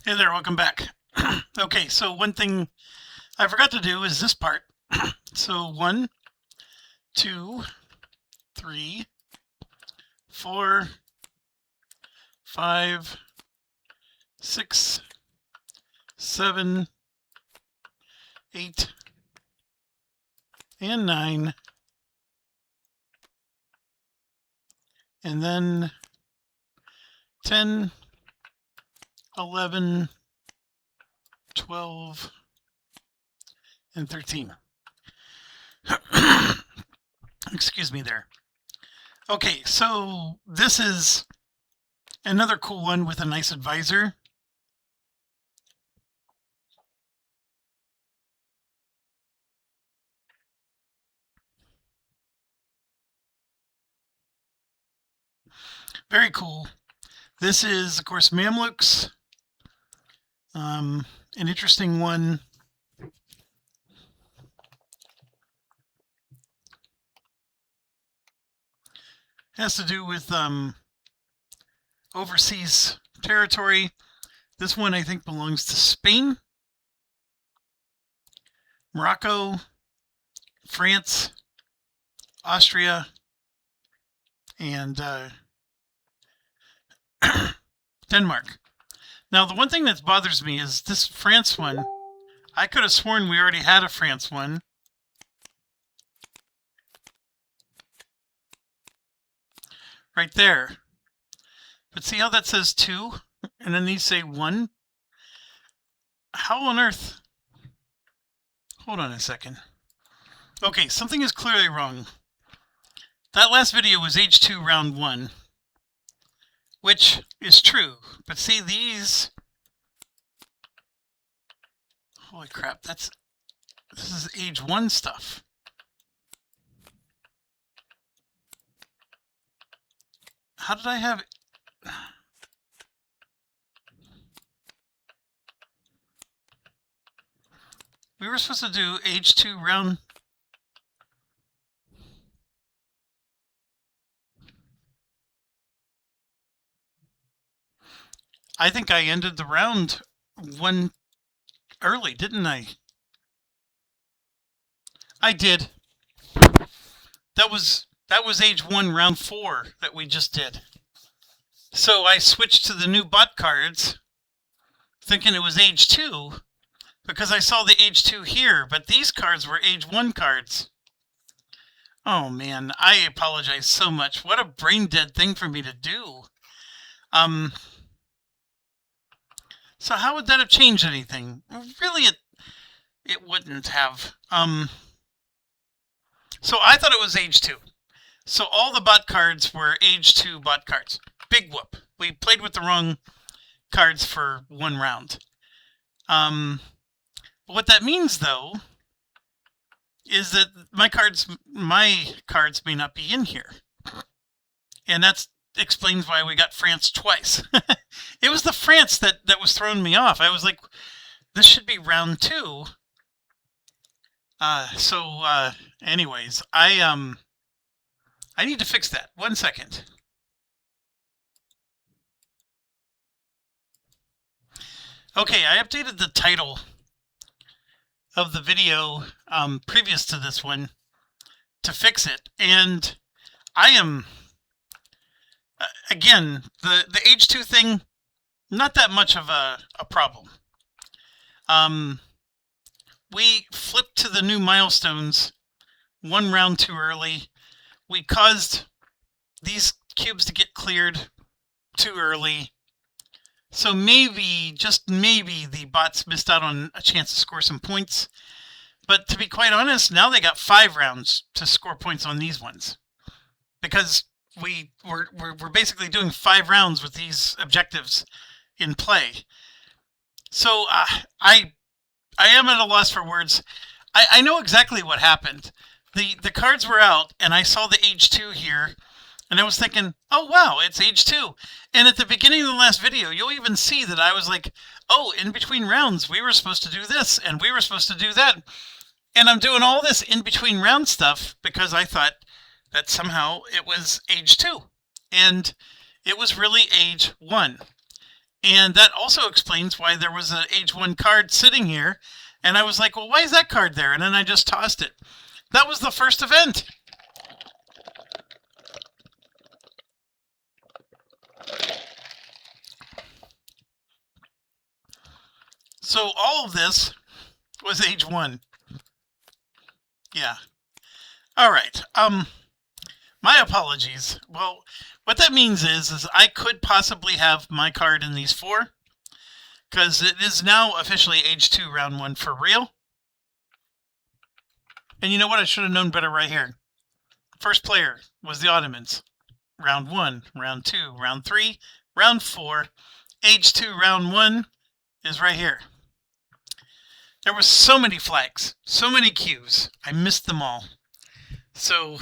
Hey there, welcome back. Okay, so one thing I forgot to do is this part. So 1, 2, 3, 4, 5, 6, 7, 8, and 9. And then 10, 11, 12, and 13. Excuse me there. Okay, so this is another cool one with a nice advisor. Very cool. This is, of course, Mamluks. An interesting one. Has to do with overseas territory. This one I think belongs to Spain, Morocco, France, Austria, and Denmark. Now the one thing that bothers me is this France one. I could have sworn we already had a France one. Right there. But see how that says 2? And then these say 1? How on earth? Hold on a second. Okay, something is clearly wrong. That last video was H2 round 1. Which is true. But see these... Holy crap, this is age 1 stuff. How did I have... We were supposed to do H2 round... I think I ended the round 1 early, didn't I? I did. That was age 1 round 4 that we just did. So I switched to the new bot cards thinking it was age 2 because I saw the age 2 here, but these cards were age 1 cards. Oh man, I apologize so much. What a brain dead thing for me to do. So how would that have changed anything? Really, it wouldn't have. So I thought it was age 2. So all the bot cards were age 2 bot cards. Big whoop. We played with the wrong cards for 1 round. What that means, though, is that my cards may not be in here. And that explains why we got France twice. It was the France that was throwing me off. I was like, this should be round 2. Anyways, I need to fix that. 1 second. Okay, I updated the title of the video previous to this one to fix it, and I am again the H2 thing, not that much of a problem. We flipped to the new milestones 1 round too early. We caused these cubes to get cleared too early. So maybe, just maybe, the bots missed out on a chance to score some points. But to be quite honest, now they got 5 rounds to score points on these ones. Because we're basically doing 5 rounds with these objectives in play. So I am at a loss for words. I know exactly what happened. The cards were out, and I saw the age 2 here, and I was thinking, oh wow, it's age 2. And at the beginning of the last video, you'll even see that I was like, oh, in between rounds, we were supposed to do this, and we were supposed to do that. And I'm doing all this in between round stuff because I thought that somehow it was age 2. And it was really age 1. And that also explains why there was an age 1 card sitting here. And I was like, well, why is that card there? And then I just tossed it. That was the first event. So all of this was age 1. Yeah. All right. My apologies. Well, what that means is I could possibly have my card in these 4, because it is now officially age 2, round 1 for real. And you know what? I should have known better right here. First player was the Ottomans. Round 1, round 2, round 3, round 4. Age 2, round 1 is right here. There were so many flags, so many cues. I missed them all. So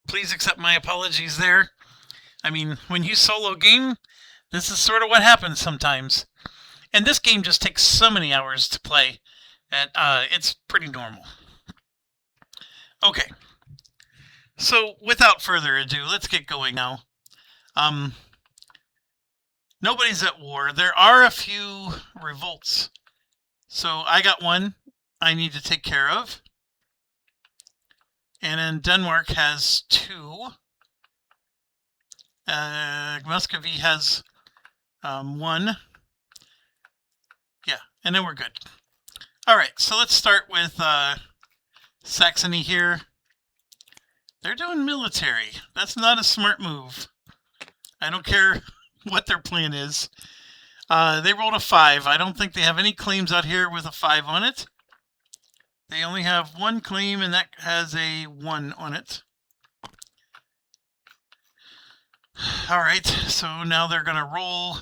please accept my apologies there. I mean, when you solo game, this is sort of what happens sometimes. And this game just takes so many hours to play that it's pretty normal. Okay. So without further ado, let's get going now. Nobody's at war. There are a few revolts. So I got one I need to take care of. And then Denmark has 2. Muscovy has 1. Yeah, and then we're good. All right, so let's start with Saxony here. They're doing military. That's not a smart move. I don't care what their plan is. They rolled a 5. I don't think they have any claims out here with a 5 on it. They only have 1 claim, and that has a 1 on it. All right, so now they're going to roll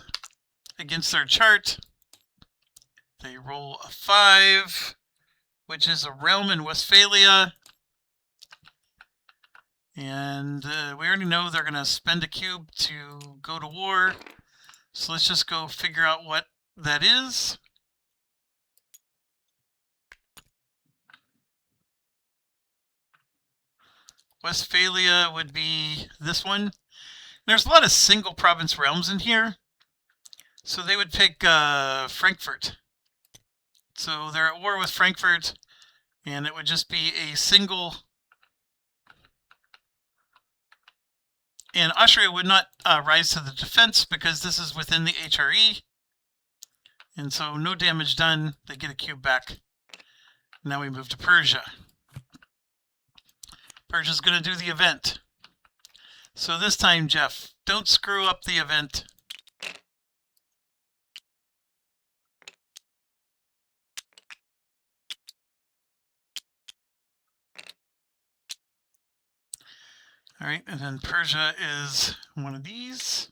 against their chart. They roll a 5, which is a realm in Westphalia. And we already know they're going to spend a cube to go to war. So let's just go figure out what that is. Westphalia would be this one. There's a lot of single province realms in here. So they would pick Frankfurt. So they're at war with Frankfurt, and it would just be a single. And Austria would not rise to the defense because this is within the HRE. And so no damage done. They get a cube back. Now we move to Persia. Persia's going to do the event. So this time, Jeff, don't screw up the event. All right, and then Persia is one of these.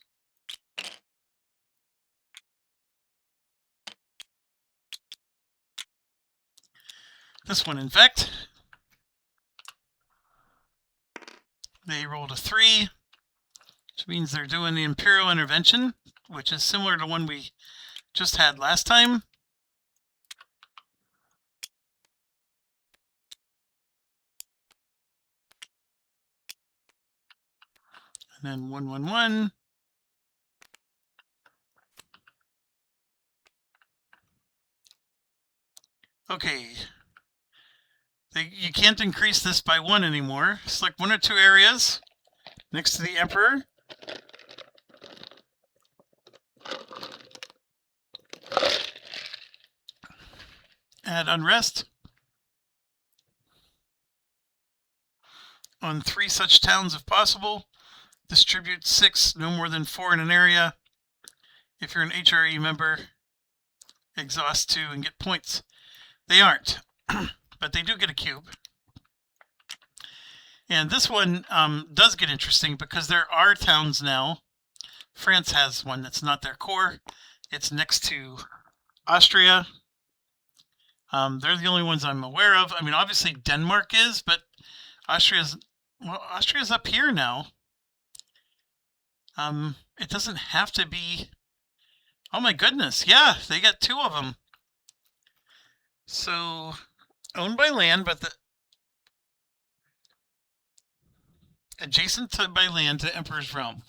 This one, in fact. They rolled a 3, which means they're doing the Imperial Intervention, which is similar to one we just had last time. And then 1, 1, 1. Okay. You can't increase this by 1 anymore. Select 1 or 2 areas next to the Emperor. Add unrest on 3 such towns if possible. Distribute 6, no more than 4 in an area. If you're an HRE member, exhaust 2 and get points. They aren't, but they do get a cube. And this one does get interesting because there are towns now. France has one that's not their core. It's next to Austria. They're the only ones I'm aware of. I mean, obviously Denmark is, but Austria's up here now. It doesn't have to be. Oh my goodness, yeah, they got 2 of them. So, owned by land, but adjacent by land to Emperor's Realm,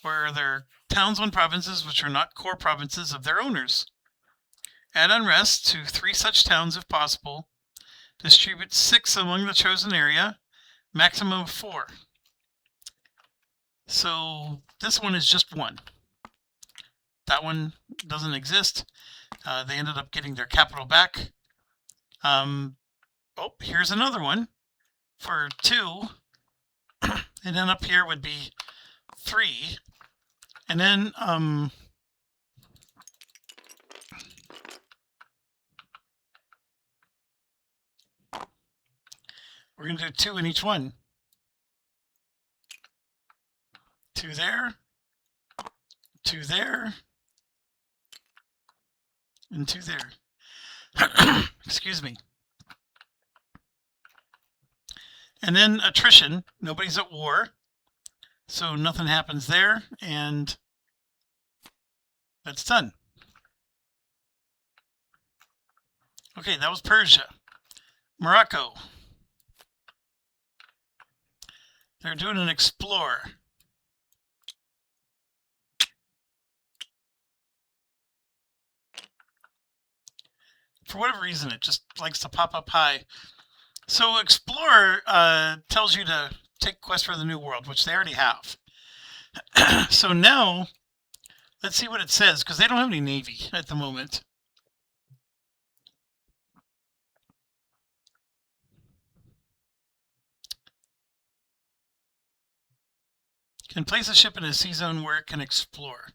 where their towns on provinces which are not core provinces of their owners. Add unrest to 3 such towns if possible. Distribute 6 among the chosen area, maximum of 4. So this one is just 1. That one doesn't exist. They ended up getting their capital back. Oh, here's another one for 2. And then up here would be 3. And then we're going to do 2 in each one. 2 there, 2 there, and 2 there. Excuse me. And then attrition. Nobody's at war, so nothing happens there, and that's done. Okay, that was Persia. Morocco. They're doing an explore. For whatever reason, it just likes to pop up high. So Explorer tells you to take Quest for the New World, which they already have. So now, let's see what it says, because they don't have any Navy at the moment. Can place a ship in a sea zone where it can explore.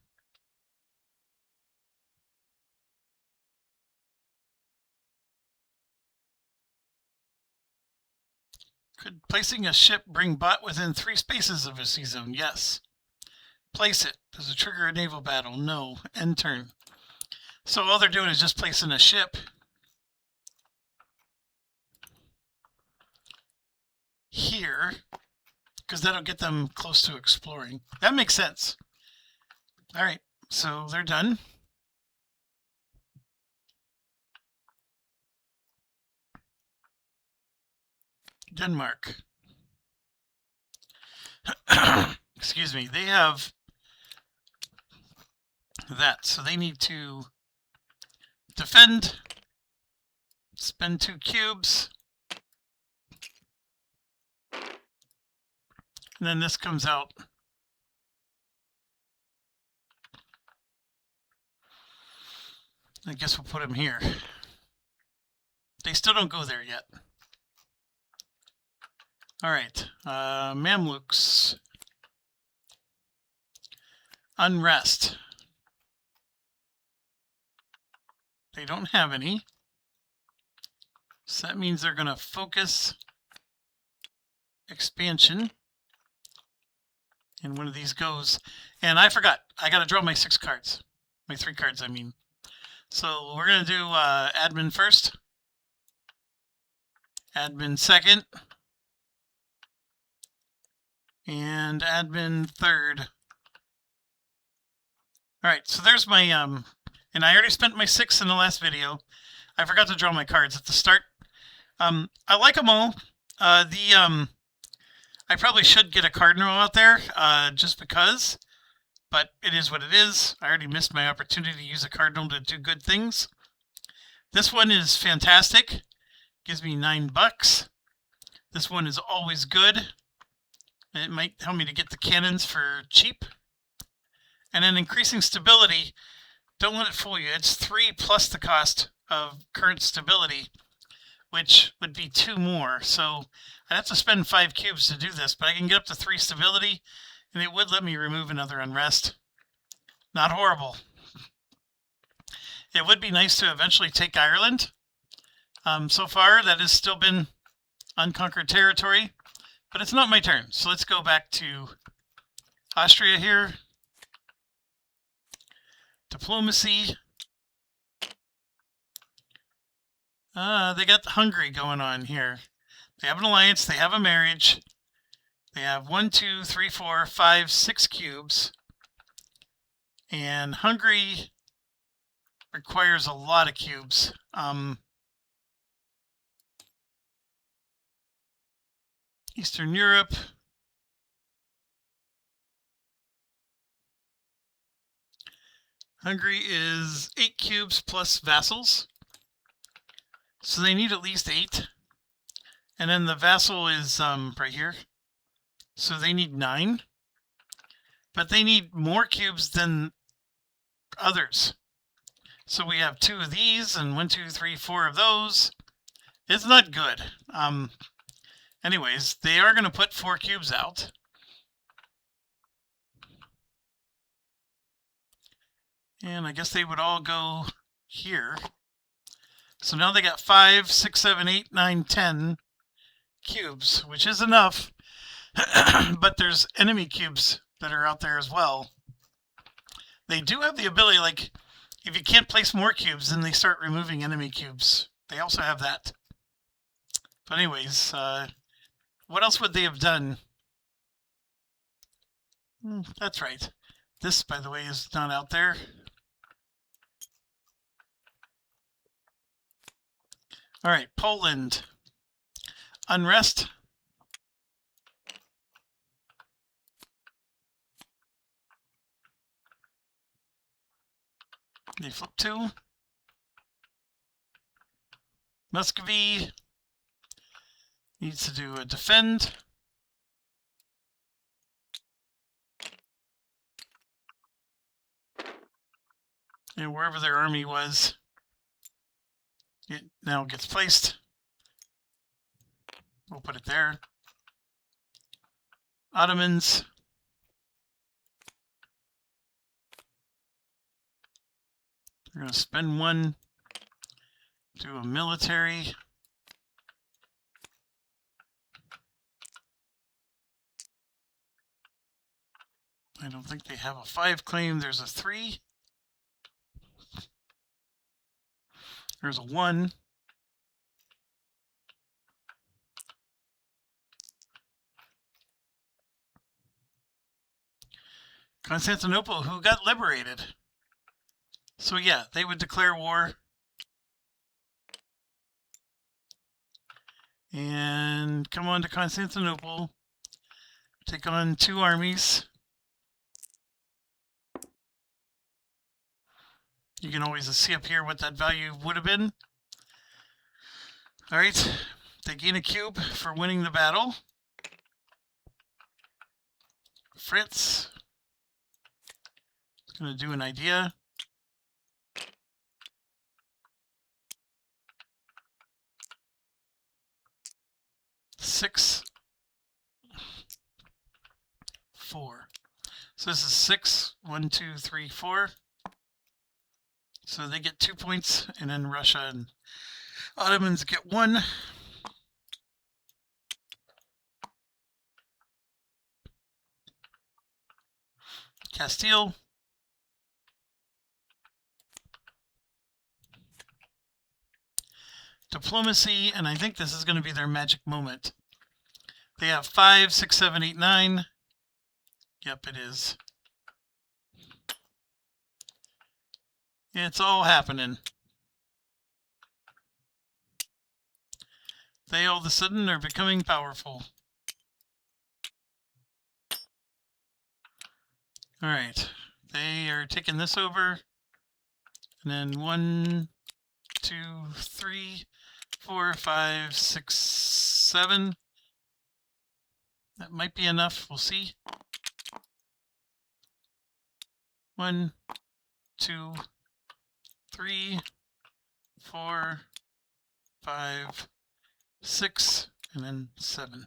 Could placing a ship bring bot within 3 spaces of a sea zone? Yes. Place it. Does it trigger a naval battle? No. End turn. So all they're doing is just placing a ship here, because that'll get them close to exploring. That makes sense. All right, so they're done. Denmark. Excuse me, they have that, so they need to defend, spend 2 cubes, and then this comes out. I guess we'll put them here. They still don't go there yet. All right, Mamluks. Unrest. They don't have any. So that means they're going to focus expansion. And one of these goes. And I forgot. I got to draw my 6 cards. My 3 cards, I mean. So we're going to do admin first. Admin second. And admin third. All right, so there's my, and I already spent my 6 in the last video. I forgot to draw my cards at the start. I like them all. I probably should get a cardinal out there, just because, but it is what it is. I already missed my opportunity to use a cardinal to do good things. This one is fantastic. Gives me $9. This one is always good. It might help me to get the cannons for cheap. And then increasing stability, don't let it fool you. It's 3 plus the cost of current stability, which would be 2 more. So I'd have to spend 5 cubes to do this, but I can get up to 3 stability, and it would let me remove another unrest. Not horrible. It would be nice to eventually take Ireland. So far, that has still been unconquered territory, but it's not my turn. So let's go back to Austria here. Diplomacy. They got Hungary going on here. They have an alliance. They have a marriage. They have 1, 2, 3, 4, 5, 6 cubes. And Hungary requires a lot of cubes. Eastern Europe. Hungary is 8 cubes plus vassals. So they need at least 8. And then the vassal is right here. So they need 9. But they need more cubes than others. So we have 2 of these and 1, 2, 3, 4 of those. It's not good. Anyways, they are going to put 4 cubes out. And I guess they would all go here. So now they got 5, 6, 7, 8, 9, 10 cubes, which is enough. But there's enemy cubes that are out there as well. They do have the ability, like, if you can't place more cubes, then they start removing enemy cubes. They also have that. But anyways, what else would they have done? That's right. This, by the way, is not out there. All right, Poland. Unrest. They flip 2. Muscovy needs to do a defend. And wherever their army was, it now gets placed. We'll put it there. Ottomans. We're going to spend 1, do a military. I don't think they have a 5 claim. There's a 3. There's a 1. Constantinople, who got liberated. So yeah, they would declare war. And come on to Constantinople. Take on 2 armies. You can always see up here what that value would have been. All right, they gain a cube for winning the battle. France is going to do an idea. Six, 4. So this is 6, 1, 2, 3, 4. So they get 2 points, and then Russia and Ottomans get 1. Castile. Diplomacy, and I think this is going to be their magic moment. They have 5, 6, 7, 8, 9. Yep, it is. It's all happening. They all of a sudden are becoming powerful. All right, they are taking this over. And then 1, 2, 3, 4, 5, 6, 7. That might be enough. We'll see. 1, 2, 3, 4, 5, 6, and then 7.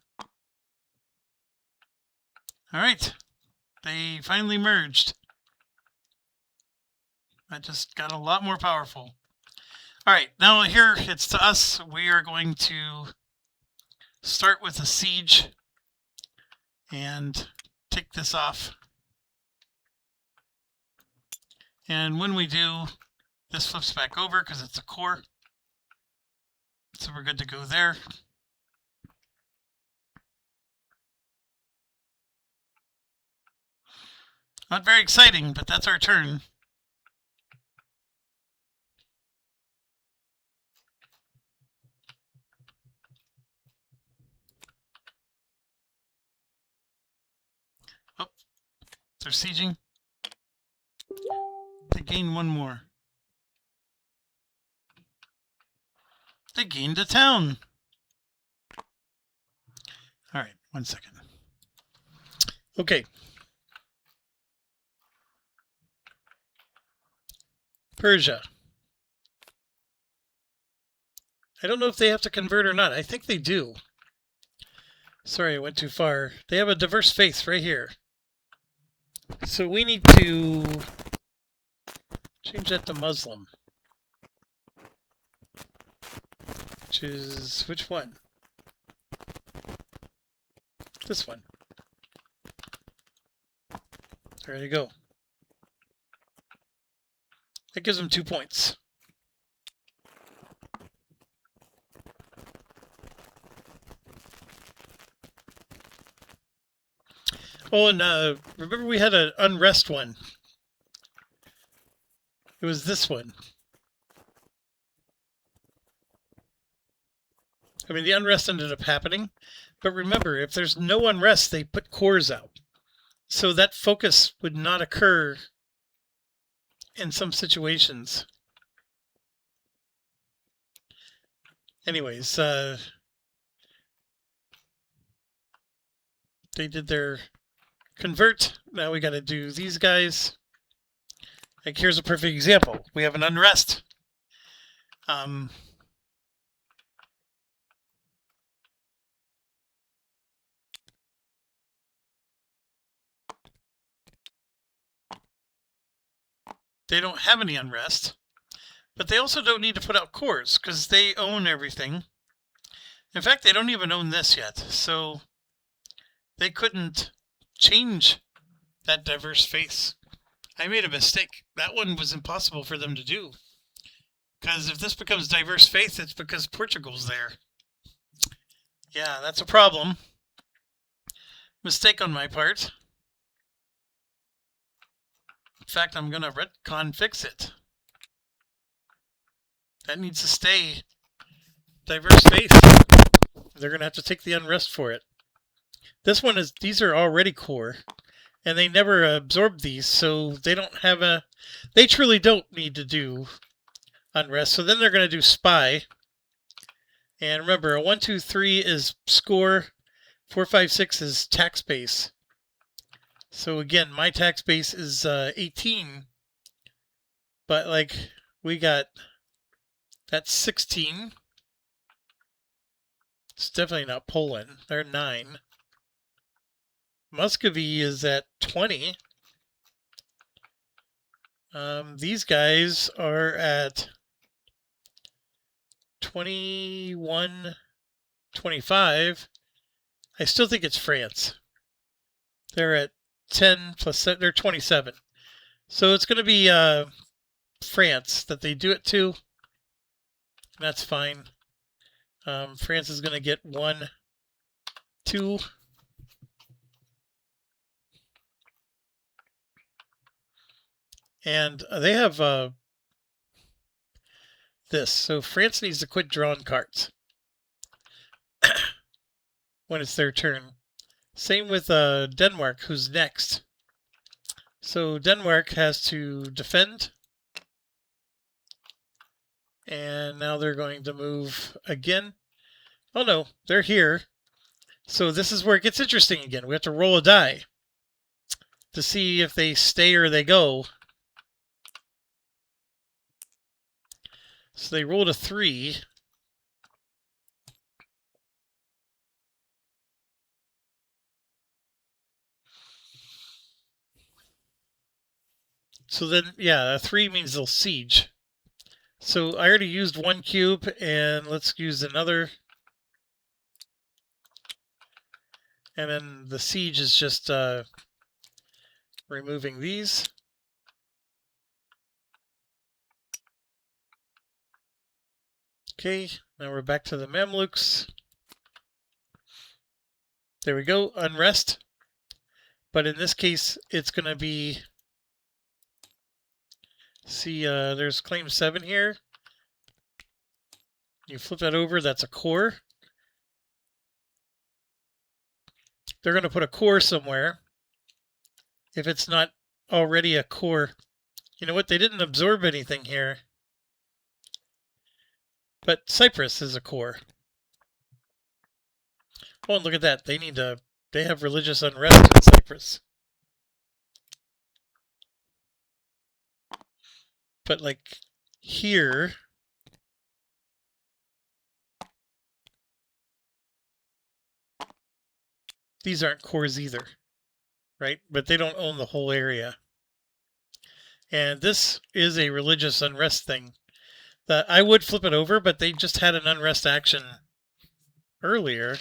All right, they finally merged. That just got a lot more powerful. All right, now here it's to us. We are going to start with a siege and take this off. And when we do, this flips back over because it's a core. So we're good to go there. Not very exciting, but that's our turn. Oh, they're sieging. They gain one more. They gained a town. All right, 1 second. Okay. Persia. I don't know if they have to convert or not. I think they do. Sorry, I went too far. They have a diverse faith right here. So we need to change that to Muslim. Which is, which one? This one. There you go. That gives them 2 points. Oh, and remember we had an unrest one. It was this one. I mean, the unrest ended up happening. But remember, if there's no unrest, they put cores out. So that focus would not occur in some situations. Anyways, they did their convert. Now we got to do these guys. Like, here's a perfect example. We have an unrest. They don't have any unrest, but they also don't need to put out cores because they own everything. In fact, they don't even own this yet, so they couldn't change that diverse face. I made a mistake. That one was impossible for them to do. Because if this becomes diverse faith, it's because Portugal's there. Yeah, that's a problem. Mistake on my part. In fact, I'm going to retcon fix it. That needs to stay diverse faith. They're going to have to take the unrest for it. This one is, these are already core. And they never absorbed these, so they don't have a, they truly don't need to do unrest. So then they're going to do spy. And remember, a 1, 2, 3 is score. 4, 5, 6 is tax base. So again, my tax base is 18. But like, we got, that's 16. It's definitely not Poland. They're 9. Muscovy is at 20. These guys are at 21, 25. I still think it's France. They're at 10 plus, they're 27. So it's going to be France that they do it to. That's fine. France is going to get 1, 2. And they have this. So France needs to quit drawing cards when it's their turn. Same with Denmark, who's next. So Denmark has to defend. And now they're going to move again. Oh no, they're here. So this is where it gets interesting again. We have to roll a die to see if they stay or they go. So they rolled a 3. So then, yeah, a 3 means they'll siege. So I already used 1 cube, and let's use another. And then the siege is just removing these. Okay, now we're back to the Mamluks. There we go, unrest. But in this case, it's going to be, see, there's claim 7 here. You flip that over, that's a core. They're going to put a core somewhere. If it's not already a core You know what? They didn't absorb anything here. But Cyprus is a core. Oh, and look at that. They have religious unrest in Cyprus. But like here, these aren't cores either, right? But they don't own the whole area. And this is a religious unrest thing that I would flip it over, but they just had an unrest action earlier.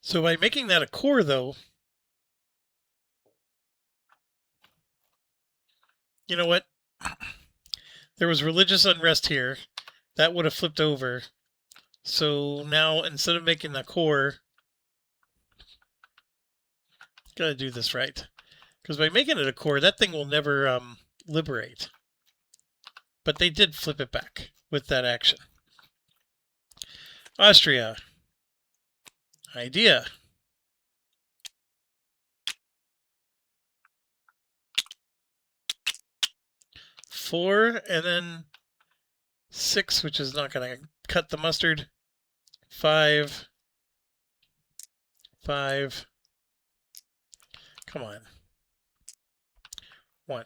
So by making that a core, though, you know what? There was religious unrest here. That would have flipped over. So now, instead of making a core, gotta do this right. Because by making it a core, that thing will never liberate. But they did flip it back with that action. Austria. Idea. Four, and then 6, which is not going to cut the mustard. 5. 5. Come on. 1.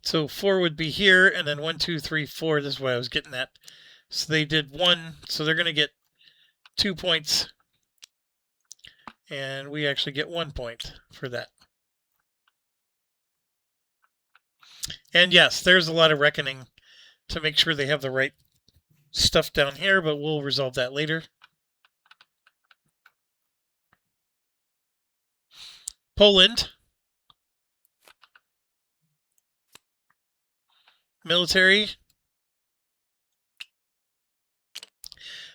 So 4 would be here, and then 1, 2, 3, 4. This is what I was getting at. So they did 1, so they're going to get 2 points. And we actually get 1 point for that. And yes, there's a lot of reckoning to make sure they have the right stuff down here, but we'll resolve that later. Poland. Military.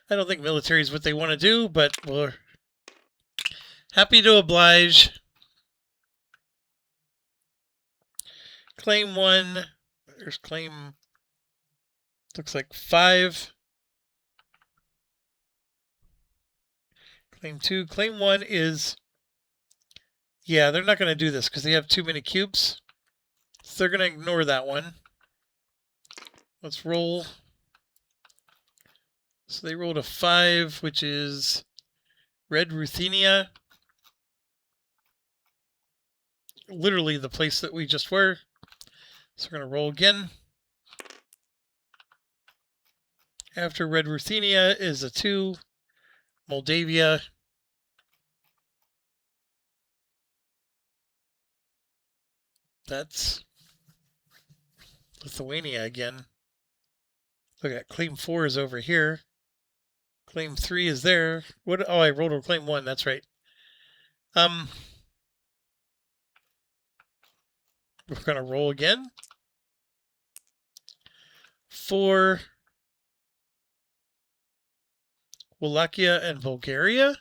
I don't think military is what they want to do, but we're happy to oblige. Claim 1. There's claim, looks like 5. Claim 2. Claim 1 is, yeah, they're not going to do this because they have too many cubes. So they're going to ignore that one. Let's roll. So they rolled a 5, which is Red Ruthenia. Literally the place that we just were. So we're going to roll again. After Red Ruthenia is a 2. Moldavia. That's Lithuania again. Look at claim 4 is over here. Claim 3 is there. What? Oh, I rolled a claim 1. That's right. We're gonna roll again. 4. Wallachia and Bulgaria.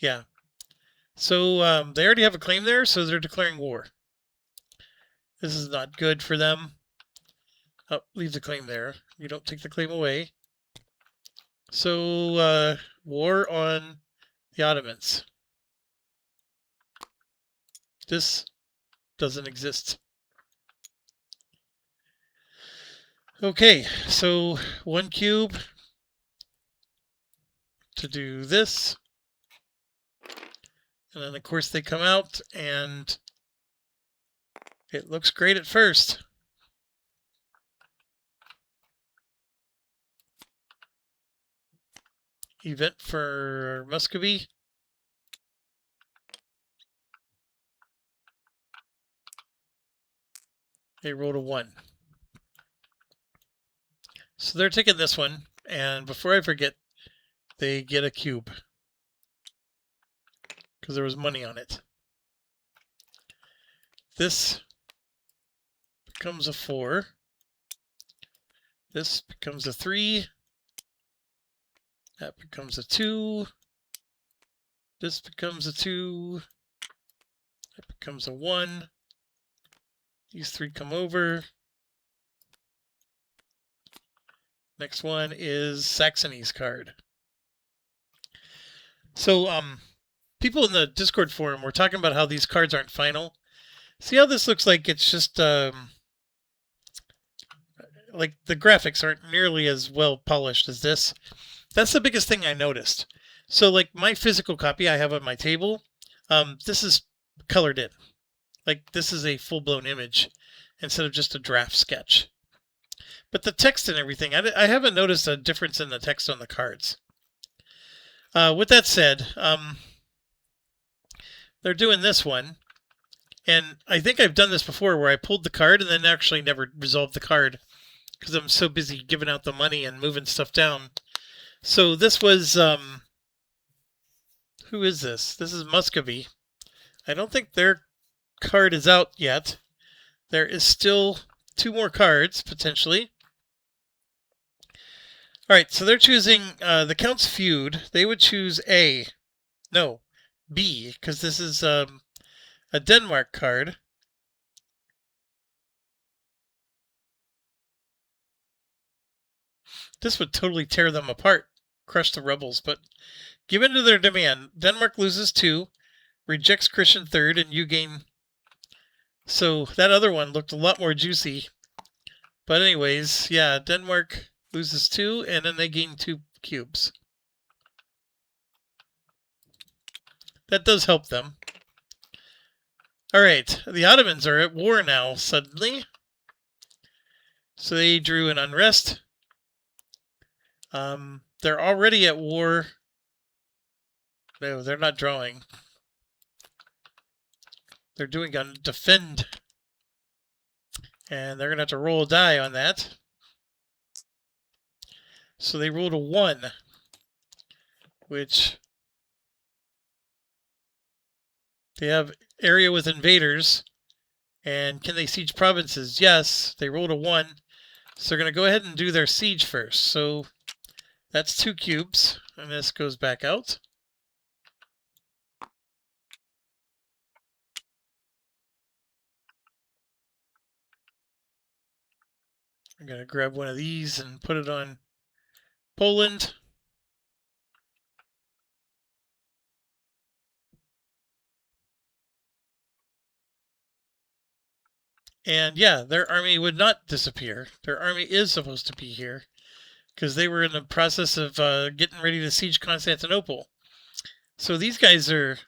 Yeah. So they already have a claim there, so they're declaring war. This is not good for them. Oh, leave the claim there. You don't take the claim away. So, war on the Ottomans. This doesn't exist. Okay, so 1 cube to do this. And then, of course, they come out, and it looks great at first. Event for Muscovy. They rolled a 1. So they're taking this one, and before I forget, they get a cube. Because there was money on it. This becomes a 4. This becomes a 3. That becomes a 2. This becomes a 2. That becomes a 1. These 3 come over. Next one is Saxony's card. So, people in the Discord forum were talking about how these cards aren't final. See how this looks like it's just, like the graphics aren't nearly as well polished as this. That's the biggest thing I noticed. So, like my physical copy I have on my table, this is colored in. Like this is a full-blown image instead of just a draft sketch. But the text and everything, I haven't noticed a difference in the text on the cards. With that said, they're doing this one. And I think I've done this before where I pulled the card and then actually never resolved the card because I'm so busy giving out the money and moving stuff down. So this was, who is this? This is Muscovy. I don't think their card is out yet. There is still 2 more cards, potentially. Alright, so they're choosing the Count's Feud. They would choose A. No, B, because this is a Denmark card. This would totally tear them apart, crush the rebels, but give in to their demand. Denmark loses 2, rejects Christian 3rd, and you gain. So that other one looked a lot more juicy. But anyways, yeah, Denmark loses 2, and then they gain 2 cubes. That does help them. Alright, the Ottomans are at war now, suddenly. So they drew an unrest. They're already at war. No, they're not drawing. They're doing a defend. And they're going to have to roll a die on that. So they rolled a 1. Which... they have area with invaders. And can they siege provinces? Yes, they rolled a 1. So they're going to go ahead and do their siege first. So that's 2 cubes. And this goes back out. I'm going to grab one of these and put it on Poland. And yeah, their army would not disappear. Their army is supposed to be here because they were in the process of getting ready to siege Constantinople. So these guys are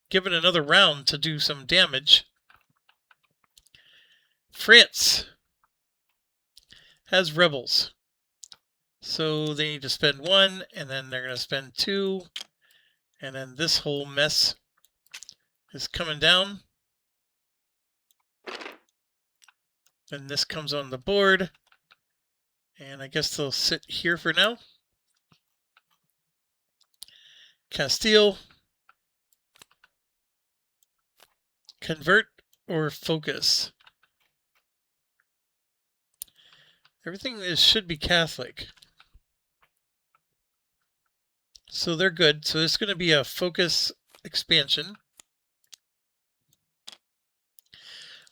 given another round to do some damage. France has rebels. So they need to spend 1, and then they're going to spend 2. And then this whole mess is coming down. Then this comes on the board. And I guess they'll sit here for now. Castile. Convert or focus. Everything should be Catholic. So they're good. So it's going to be a focus expansion.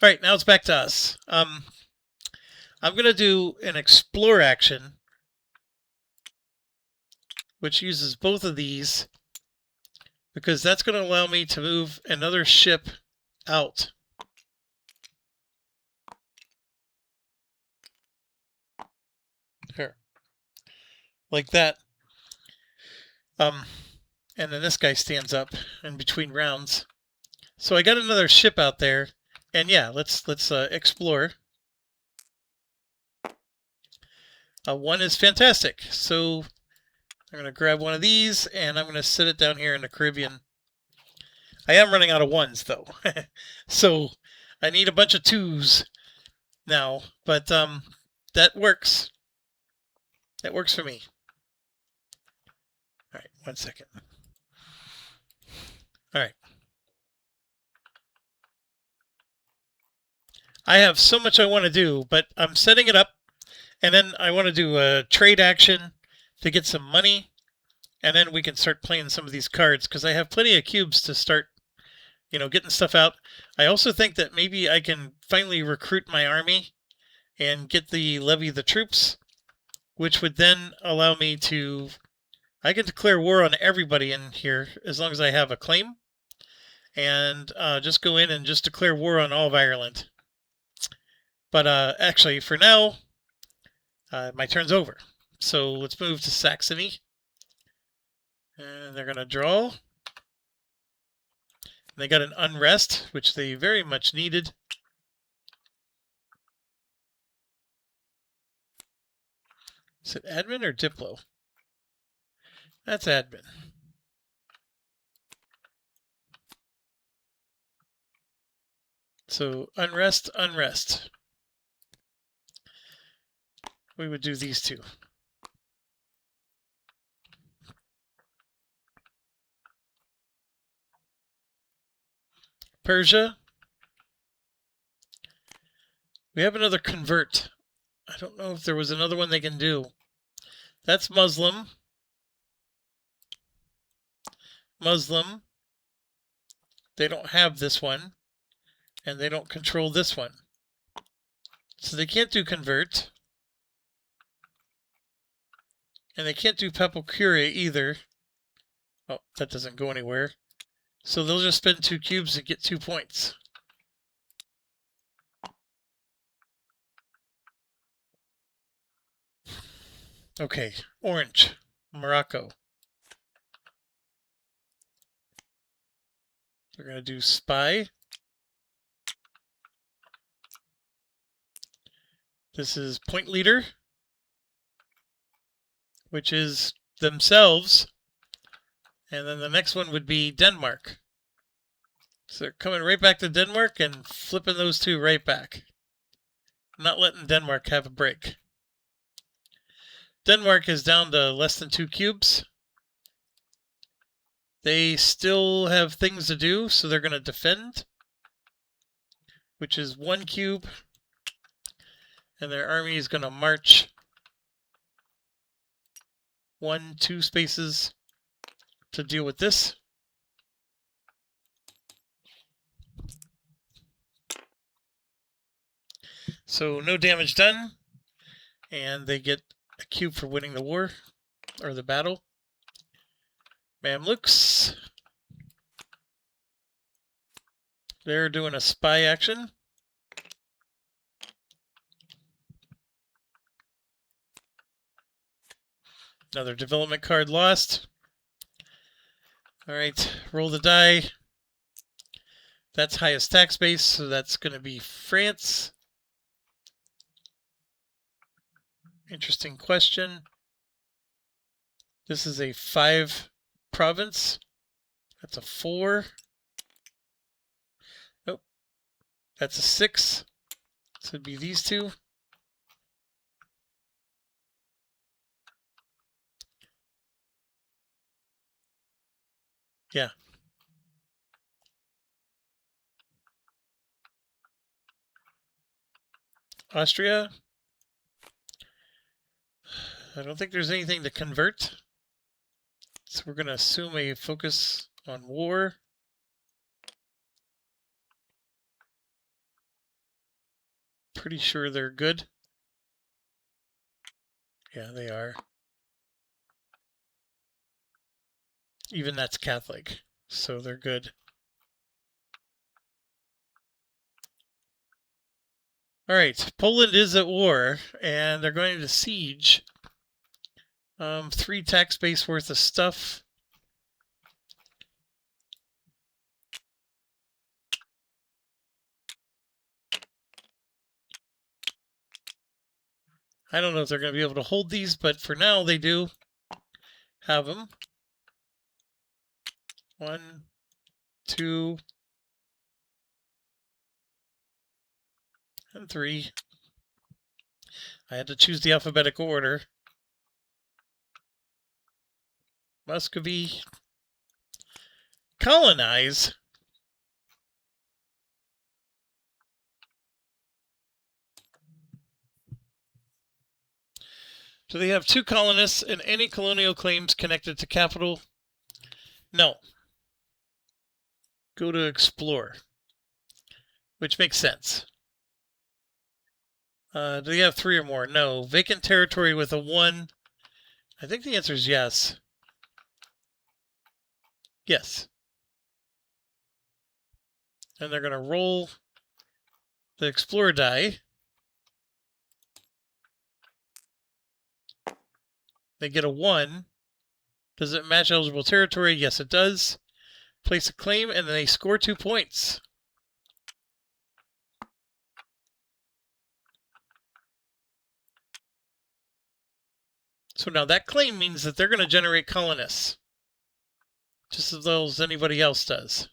All right, now it's back to us. I'm going to do an explore action, which uses both of these, because that's going to allow me to move another ship out. Here. Like that. And then this guy stands up in between rounds. So I got another ship out there. And yeah, let's explore. 1 is fantastic. So I'm going to grab one of these, and I'm going to sit it down here in the Caribbean. I am running out of 1s, though. So I need a bunch of 2s now. But that works. That works for me. All right, 1 second. All right. I have so much I want to do, but I'm setting it up. And then I want to do a trade action to get some money. And then we can start playing some of these cards, because I have plenty of cubes to start, getting stuff out. I also think that maybe I can finally recruit my army and get the levy the troops, which would then allow me to... I can declare war on everybody in here as long as I have a claim, and just go in and just declare war on all of Ireland. But actually, for now, my turn's over. So let's move to Saxony. And they're going to draw. They got an unrest, which they very much needed. Is it admin or Diplo? That's admin. So unrest, unrest. We would do these two. Persia. We have another convert. I don't know if there was another one they can do. That's Muslim. Muslim. They don't have this one. And they don't control this one. So they can't do convert. And they can't do Papal Curia either. Oh, that doesn't go anywhere. So they'll just spend 2 cubes and get 2 points. Okay, orange, Morocco. We're going to do spy. This is point leader, which is themselves. And then the next one would be Denmark. So they're coming right back to Denmark and flipping those two right back. Not letting Denmark have a break. Denmark is down to less than 2 cubes. They still have things to do, so they're going to defend, which is 1 cube. And their army is going to march 1, 2 spaces to deal with this. So no damage done. And they get a cube for winning the war, or the battle. Mamluks. They're doing a spy action. Another development card lost. Alright, roll the die. That's highest tax base, so that's going to be France. Interesting question. This is a 5 province. That's a 4. Nope. That's a 6. So it'd be these two. Yeah. Austria. I don't think there's anything to convert. So we're going to assume a focus on war. Pretty sure they're good. Yeah, they are. Even that's Catholic, so they're good. All right, Poland is at war, and they're going to siege 3 tax base worth of stuff. I don't know if they're going to be able to hold these, but for now they do have them. 1, 2, and 3. I had to choose the alphabetical order. Muscovy. Colonize. Do they have 2 colonists and any colonial claims connected to capital? No. go to explore, which makes sense. Do they have 3 or more? No. Vacant territory with a 1. I think the answer is yes. Yes. And they're going to roll the explorer die. They get a 1. Does it match eligible territory? Yes, it does. Place a claim, and then they score 2 points. So now that claim means that they're going to generate colonists, just as well as anybody else does.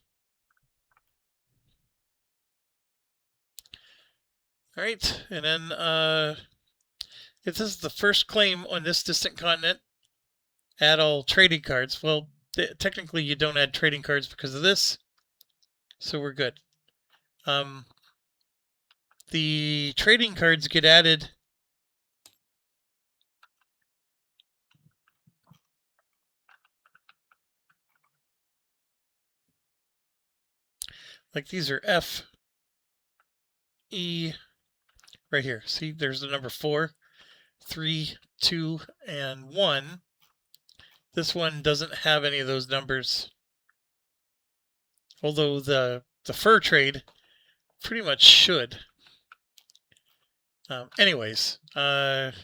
All right, and then if this is the first claim on this distant continent, add all trading cards. Well, technically you don't add trading cards because of this, so we're good. The trading cards get added like these are F, E, right here. See, there's the number 4, 3, 2, and 1. This one doesn't have any of those numbers, although the fur trade pretty much should. Anyways, that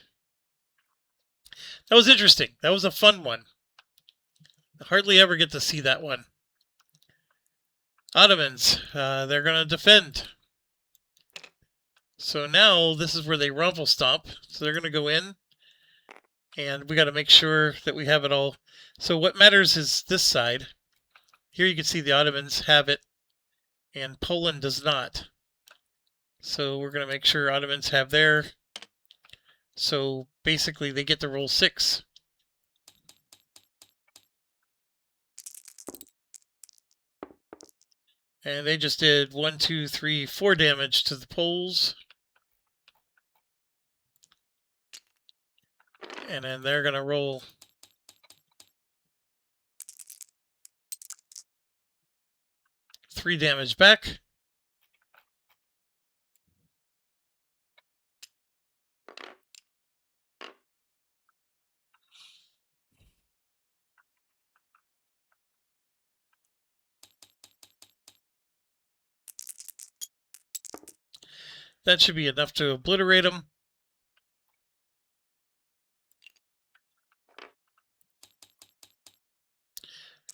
was interesting. That was a fun one. Hardly ever get to see that one. Ottomans, they're going to defend. So now this is where they rumble stomp. So they're going to go in, and we got to make sure that we have it all. So what matters is this side. Here you can see the Ottomans have it, and Poland does not. So we're going to make sure Ottomans have their. So basically they get to roll 6. And they just did 1, 2, 3, 4 damage to the Poles. And then they're going to roll 3 damage back. That should be enough to obliterate them.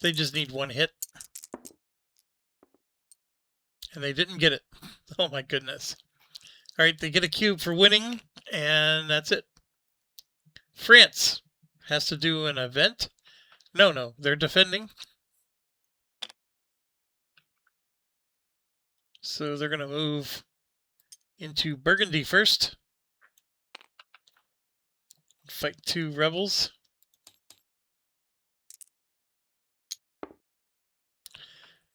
They just need 1 hit. And they didn't get it. Oh my goodness. All right, they get a cube for winning, and that's it. France has to do an event. No, they're defending. So they're going to move into Burgundy first. Fight 2 rebels.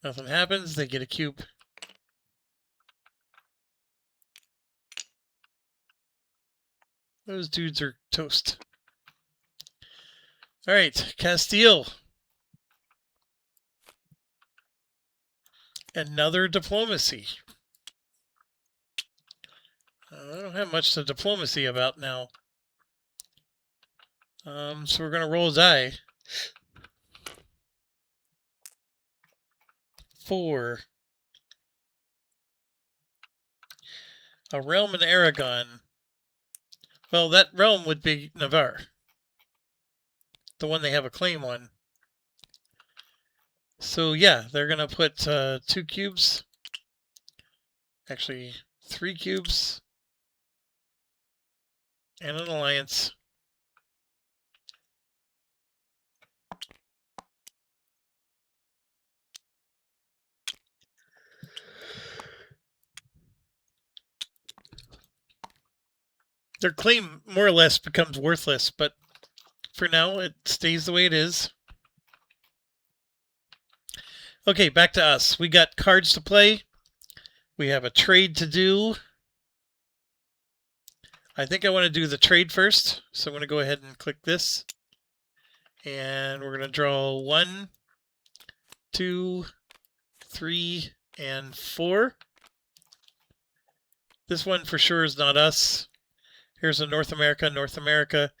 Nothing happens. They get a cube. Those dudes are toast. All right, Castile. Another diplomacy. I don't have much to diplomacy about now. So we're going to roll a die. 4. A realm in Aragon. Well, that realm would be Navarre. The one they have a claim on. So yeah, they're going to put 2 cubes. Actually, 3 cubes. And an alliance. Their claim more or less becomes worthless, but for now it stays the way it is. Okay, back to us. We got cards to play. We have a trade to do. I think I want to do the trade first, so I'm going to go ahead and click this. And we're going to draw 1, 2, 3 and 4. This one for sure is not us. Here's a North America, North America.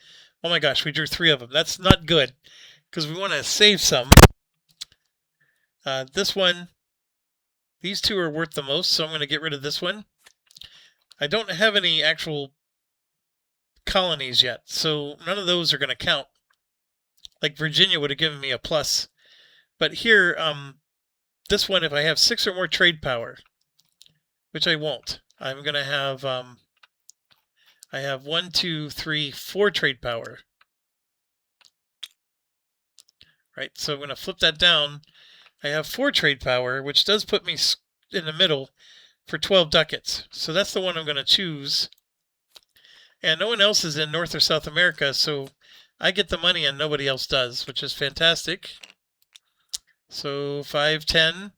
Oh my gosh, we drew 3 of them. That's not good because we want to save some. This one, these 2 are worth the most, so I'm going to get rid of this one. I don't have any actual colonies yet, so none of those are going to count. Like Virginia would have given me a plus. But here, this one, if I have 6 or more trade power, which I won't, I'm going to have, I have 1, 2, 3, 4 trade power. Right, so I'm going to flip that down. I have 4 trade power, which does put me in the middle for 12 ducats. So that's the one I'm going to choose. And no one else is in North or South America, so I get the money and nobody else does, which is fantastic. So 5, 10,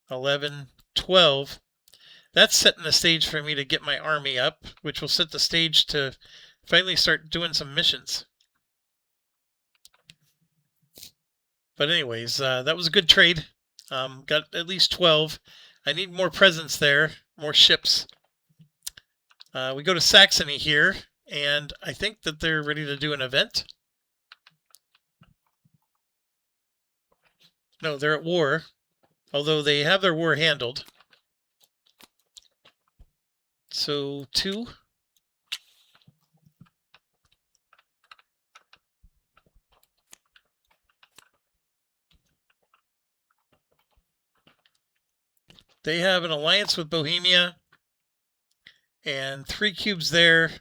11, 12. That's setting the stage for me to get my army up, which will set the stage to finally start doing some missions. But anyways, that was a good trade. Got at least 12. I need more presence there, more ships. We go to Saxony here, and I think that they're ready to do an event. No, they're at war, although they have their war handled. So 2. They have an alliance with Bohemia, and 3 cubes there.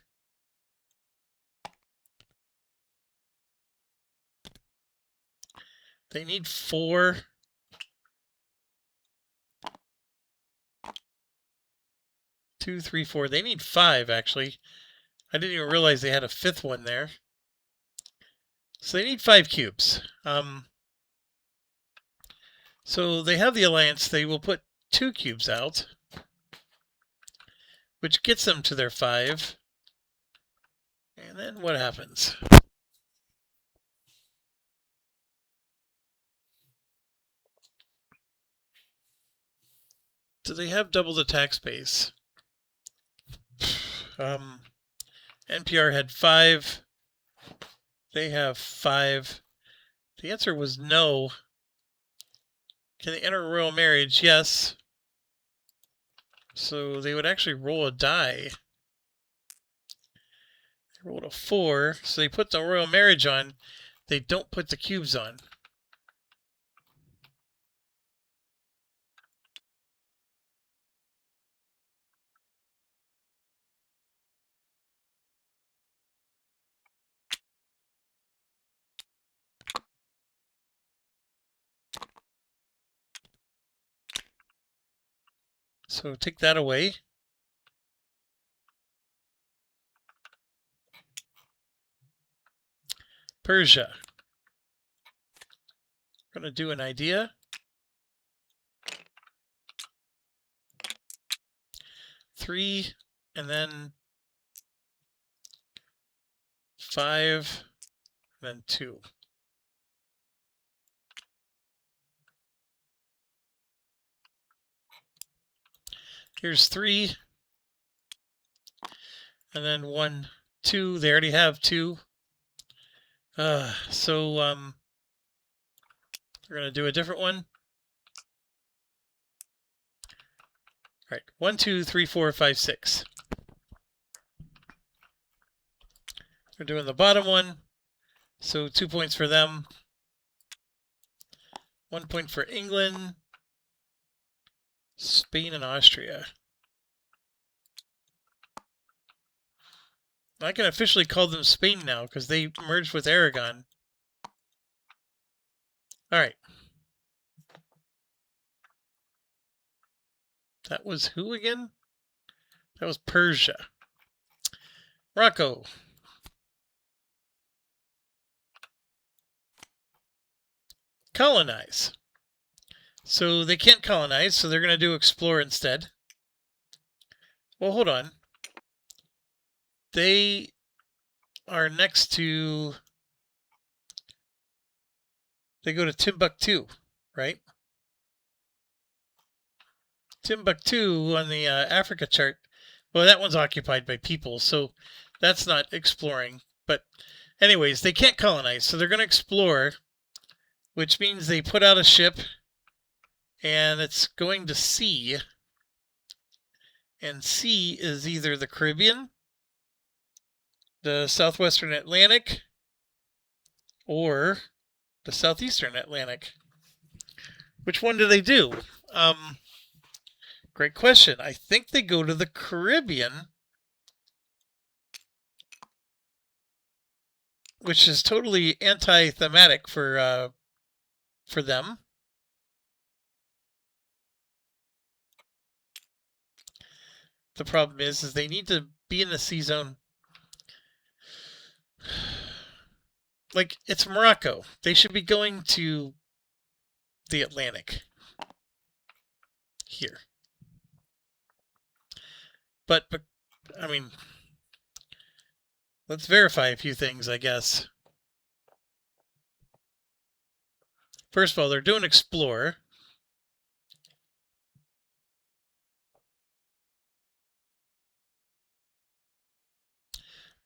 They need 4. Two, 3, 4. They need 5, actually. I didn't even realize they had a 5th one there. So they need 5 cubes. So they have the alliance. They will put 2 cubes out, which gets them to their 5. And then what happens? Do they have double the tax base? NPR had 5. They have 5. The answer was no. Can they enter a royal marriage? Yes. So they would actually roll a die. They rolled a 4, so they put the royal marriage on. They don't put the cubes on. So take that away. Persia. We're going to do an idea. 3, and then 5, and then 2. Here's 3, and then 1, 2. They already have 2. So we're going to do a different one. All right, 1, 2, 3, 4, 5, 6. We're doing the bottom one, so 2 points for them. 1 point for England, Spain, and Austria. I can officially call them Spain now because they merged with Aragon. All right. That was who again? That was Persia. Morocco. Colonize. So they can't colonize, so they're going to do explore instead. Well, hold on. They are next to... They go to Timbuktu, right? Timbuktu on the Africa chart. Well, that one's occupied by people, so that's not exploring. But anyways, they can't colonize, so they're going to explore, which means they put out a ship, and it's going to sea. And sea is either the Caribbean, the southwestern Atlantic, or the southeastern Atlantic. Which one do they do? Great question. I think they go to the Caribbean, which is totally anti-thematic for them. The problem is they need to be in the sea zone. Like, it's Morocco. They should be going to the Atlantic. Here. But I mean, let's verify a few things, I guess. First of all, they're doing explore.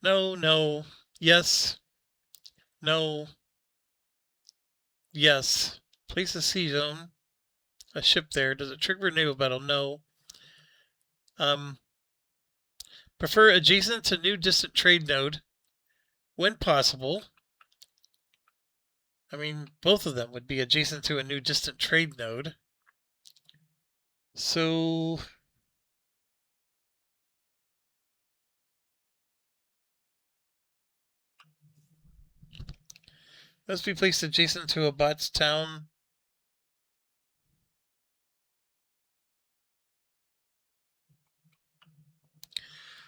No, no, yes, no, yes. Place a sea zone. A ship there. Does it trigger a naval battle? No. Prefer adjacent to new distant trade node when possible. I mean, both of them would be adjacent to a new distant trade node. So must be placed adjacent to a bot's town.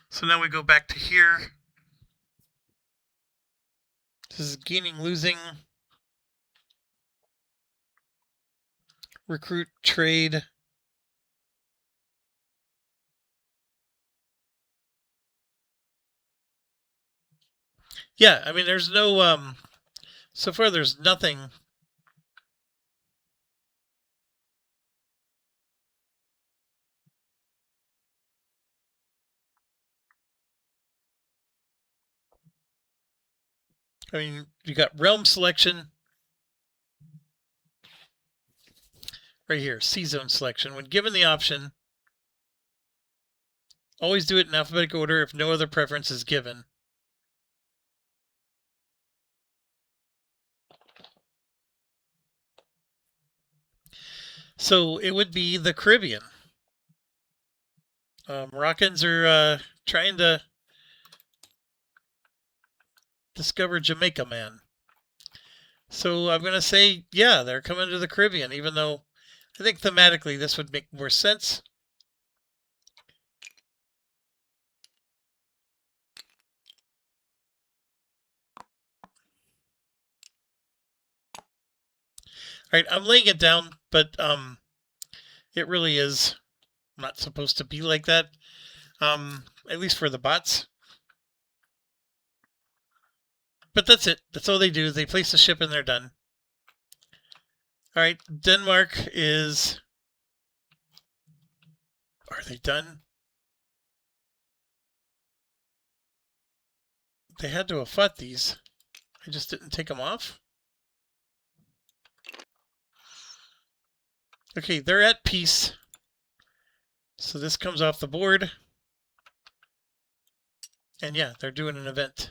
So now we go back to here. This is gaining, losing, recruit, trade. Yeah, I mean, there's no, so far there's nothing. I mean, you got realm selection. Right here, sea zone selection. When given the option, always do it in alphabetical order if no other preference is given. So it would be the Caribbean. Moroccans are trying to discover Jamaica, man. So I'm going to say, yeah, they're coming to the Caribbean, even though I think thematically this would make more sense. All right, I'm laying it down, but it really is not supposed to be like that, at least for the bots. But that's it. That's all they do. They place the ship and they're done. All right, Denmark is... Are they done? They had to have fought these. I just didn't take them off. Okay, they're at peace. So this comes off the board. And yeah, they're doing an event.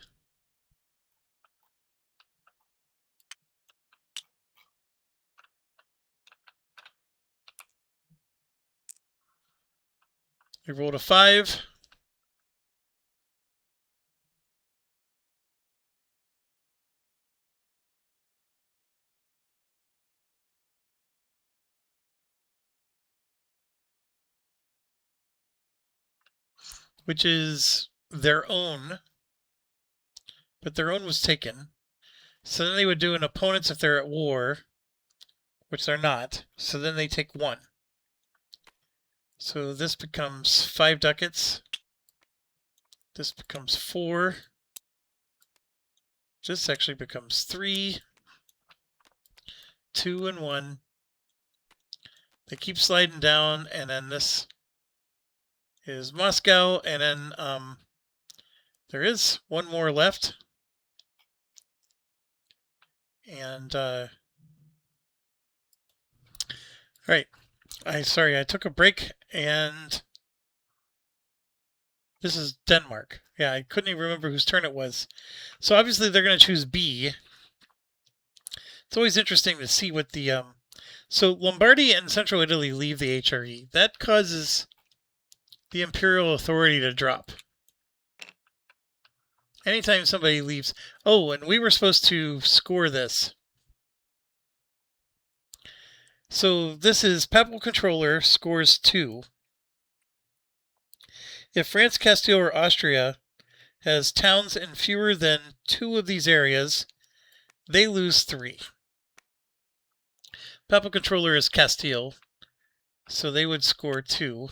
They rolled a 5. Which is their own. But their own was taken. So then they would do an opponent's if they're at war. Which they're not. So then they take 1. So this becomes 5 ducats. This becomes 4. This actually becomes 3. 2 and 1. They keep sliding down, and then this is Moscow, and then there is one more left. And all right, sorry, I took a break, and this is Denmark. Yeah, I couldn't even remember whose turn it was. So obviously they're going to choose B. It's always interesting to see what the so Lombardy and Central Italy leave the HRE. That causes the imperial authority to drop. Anytime somebody leaves. Oh, and we were supposed to score this. So this is Papal Controller scores 2. If France, Castile, or Austria has towns in fewer than 2 of these areas, they lose 3. Papal Controller is Castile, so they would score 2.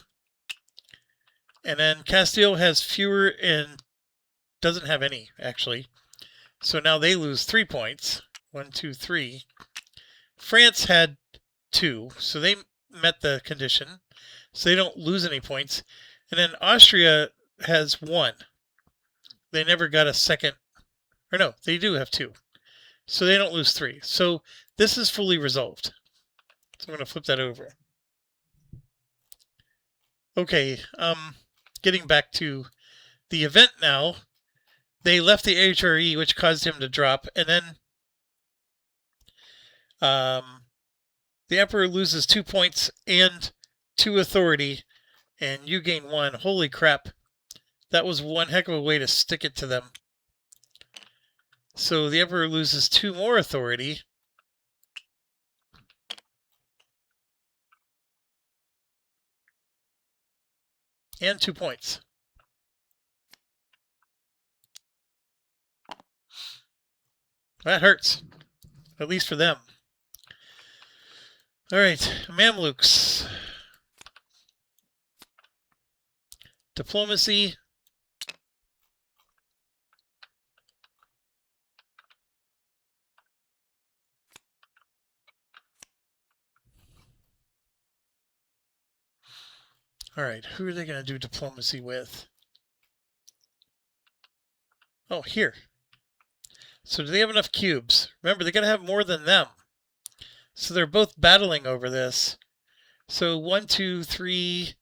And then Castile has fewer and doesn't have any, actually. So now they lose 3 points. 1, 2, 3. France had 2, so they met the condition. So they don't lose any points. And then Austria has 1. They never got a second. Or no, they do have 2. So they don't lose 3. So this is fully resolved. So I'm going to flip that over. Okay, getting back to the event now. They left the HRE, which caused him to drop, and then the Emperor loses 2 points and 2 authority, and you gain 1. Holy crap. That was one heck of a way to stick it to them. So the Emperor loses 2 more authority. And 2 points. That hurts. At least for them. Alright, Mamluks. Diplomacy. Alright, who are they going to do diplomacy with? Oh, here. So do they have enough cubes? Remember, they got to have more than them. So they're both battling over this. So 1, 2, 3...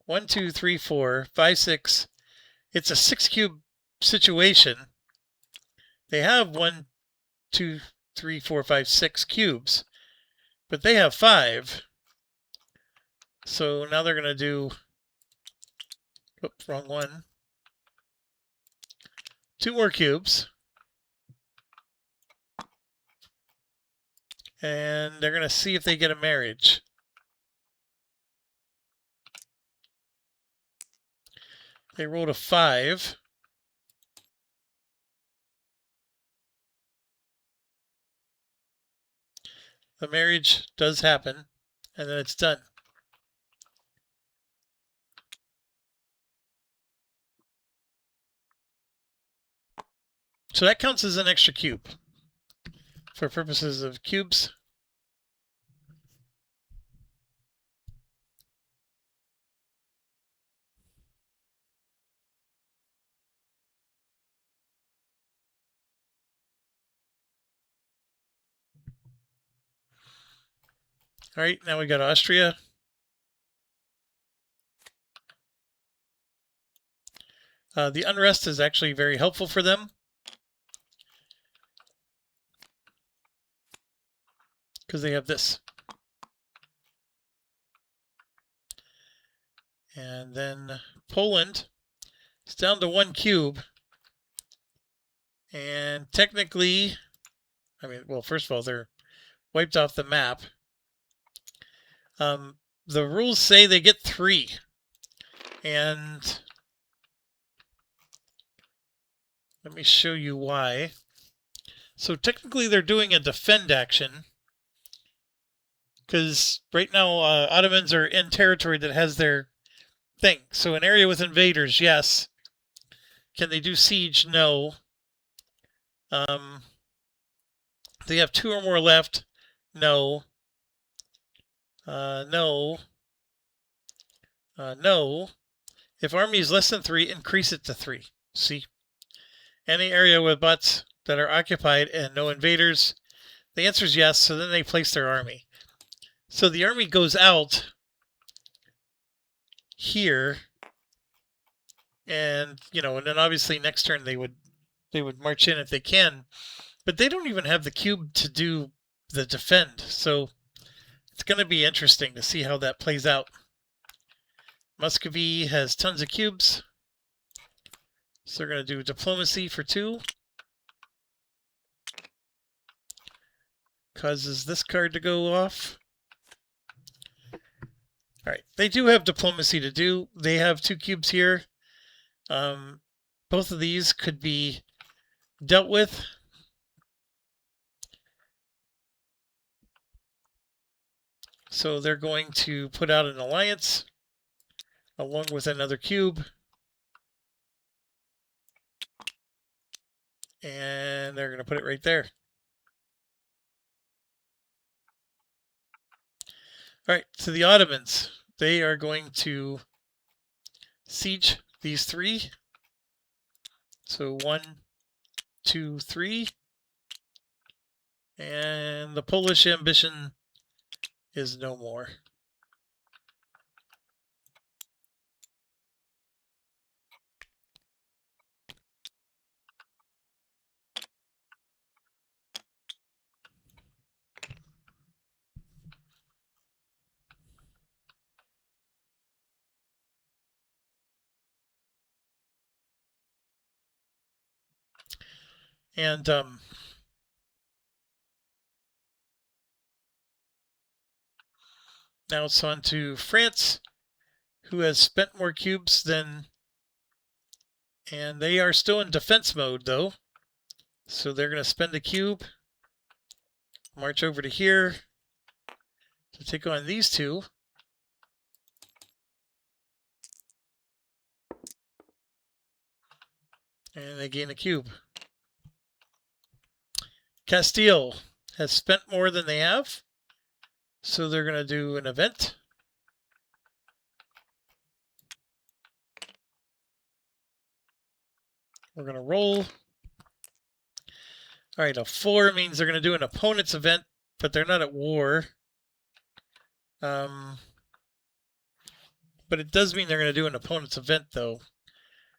1, 2, 3, 4, 5, 6. It's a 6 cube situation. They have 1, 2, 3, 4, 5, 6 cubes, but they have 5. So now they're going to do, oops, wrong one. 2 more cubes. And they're going to see if they get a marriage. They rolled a 5. The marriage does happen, and then it's done. So that counts as an extra cube for purposes of cubes. All right, now we got Austria. The unrest is actually very helpful for them. Because they have this. And then Poland is down to 1 cube. And technically, I mean, well, first of all, they're wiped off the map. The rules say they get 3. And let me show you why. So technically they're doing a defend action. Because right now Ottomans are in territory that has their thing. So an area with invaders, yes. Can they do siege? No. They have 2 or more left? No. No. No. If army is less than 3, increase it to 3. See? Any area with bots that are occupied and no invaders. The answer is yes, so then they place their army. So the army goes out here, and and then obviously next turn they would march in if they can, but they don't even have the cube to do the defend. So it's going to be interesting to see how that plays out. Muscovy has tons of cubes, so they're going to do diplomacy for 2. Causes this card to go off. All right, they do have diplomacy to do. They have 2 cubes here. Both of these could be dealt with. So they're going to put out an alliance along with another cube. And they're going to put it right there. All right, to the Ottomans. They are going to siege these 3. So 1, 2, 3. And the Polish ambition is no more. And now it's on to France, who has spent more cubes than, and they are still in defense mode though. So they're going to spend a cube, march over to here to take on these 2. And they gain a cube. Castile has spent more than they have, so they're going to do an event. We're going to roll. All right, a 4 means they're going to do an opponent's event, but they're not at war. But it does mean they're going to do an opponent's event, though.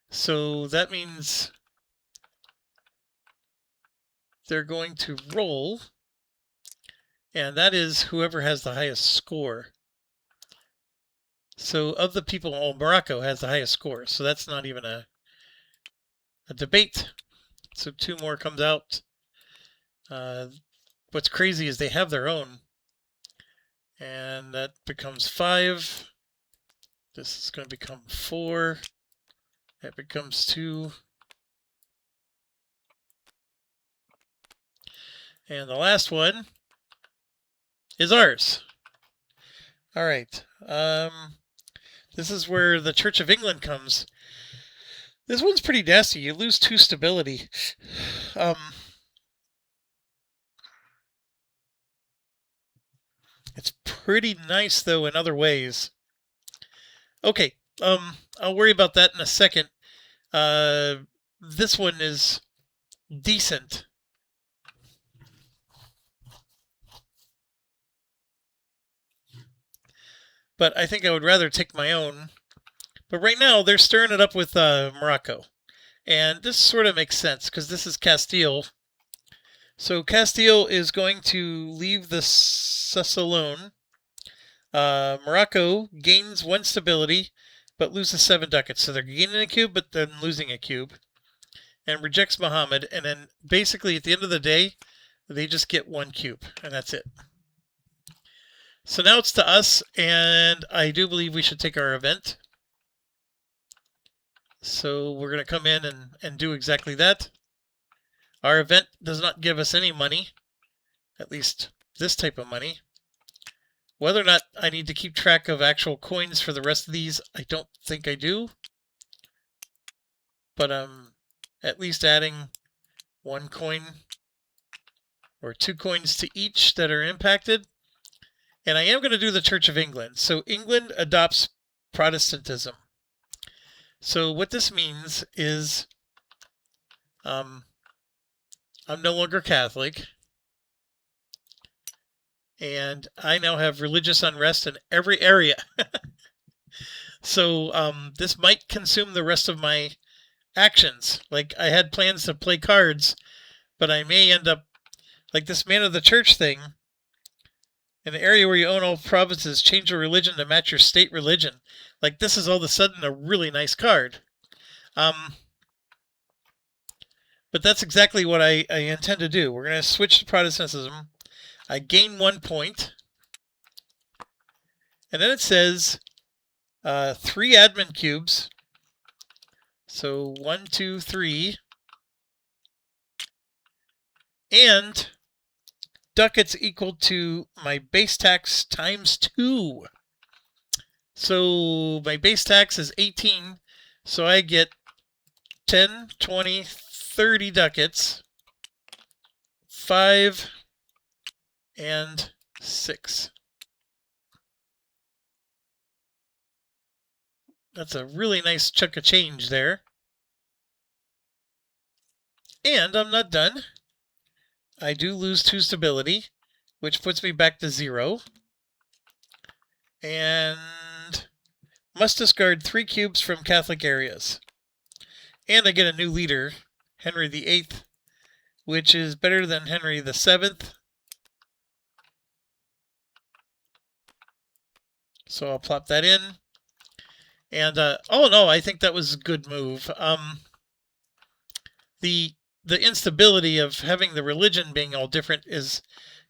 So that means they're going to roll, and that is whoever has the highest score. So of the people, Morocco has the highest score, so that's not even a debate. So 2 more comes out. What's crazy is they have their own, and that becomes 5. This is going to become 4. That becomes 2. And the last one is ours. All right. This is where the Church of England comes. This one's pretty nasty. You lose 2 stability. It's pretty nice, though, in other ways. Okay, I'll worry about that in a second. This one is decent. But I think I would rather take my own. But right now, they're stirring it up with Morocco. And this sort of makes sense, because this is Castile. So Castile is going to leave the Sus alone. Morocco gains 1 stability, but loses 7 ducats. So they're gaining a cube, but then losing a cube. And rejects Muhammad. And then basically, at the end of the day, they just get 1 cube. And that's it. So now it's to us, and I do believe we should take our event. So we're going to come in and do exactly that. Our event does not give us any money, at least this type of money. Whether or not I need to keep track of actual coins for the rest of these, I don't think I do. But I'm at least adding 1 coin or 2 coins to each that are impacted. And I am going to do the Church of England. So England adopts Protestantism. So what this means is I'm no longer Catholic. And I now have religious unrest in every area. So this might consume the rest of my actions. Like, I had plans to play cards, but I may end up like this man of the church thing. In an area where you own all provinces, change your religion to match your state religion. Like, this is all of a sudden a really nice card. But that's exactly what I intend to do. We're going to switch to Protestantism. I gain 1 point. And then it says 3 admin cubes. So 1, 2, 3. And ducats equal to my base tax times 2. So my base tax is 18. So I get 10, 20, 30 ducats, 5, and 6. That's a really nice chunk of change there. And I'm not done. I do lose 2 stability, which puts me back to 0. And must discard 3 cubes from Catholic areas. And I get a new leader, Henry VIII, which is better than Henry VII. So I'll plop that in. And oh no, I think that was a good move. The instability of having the religion being all different is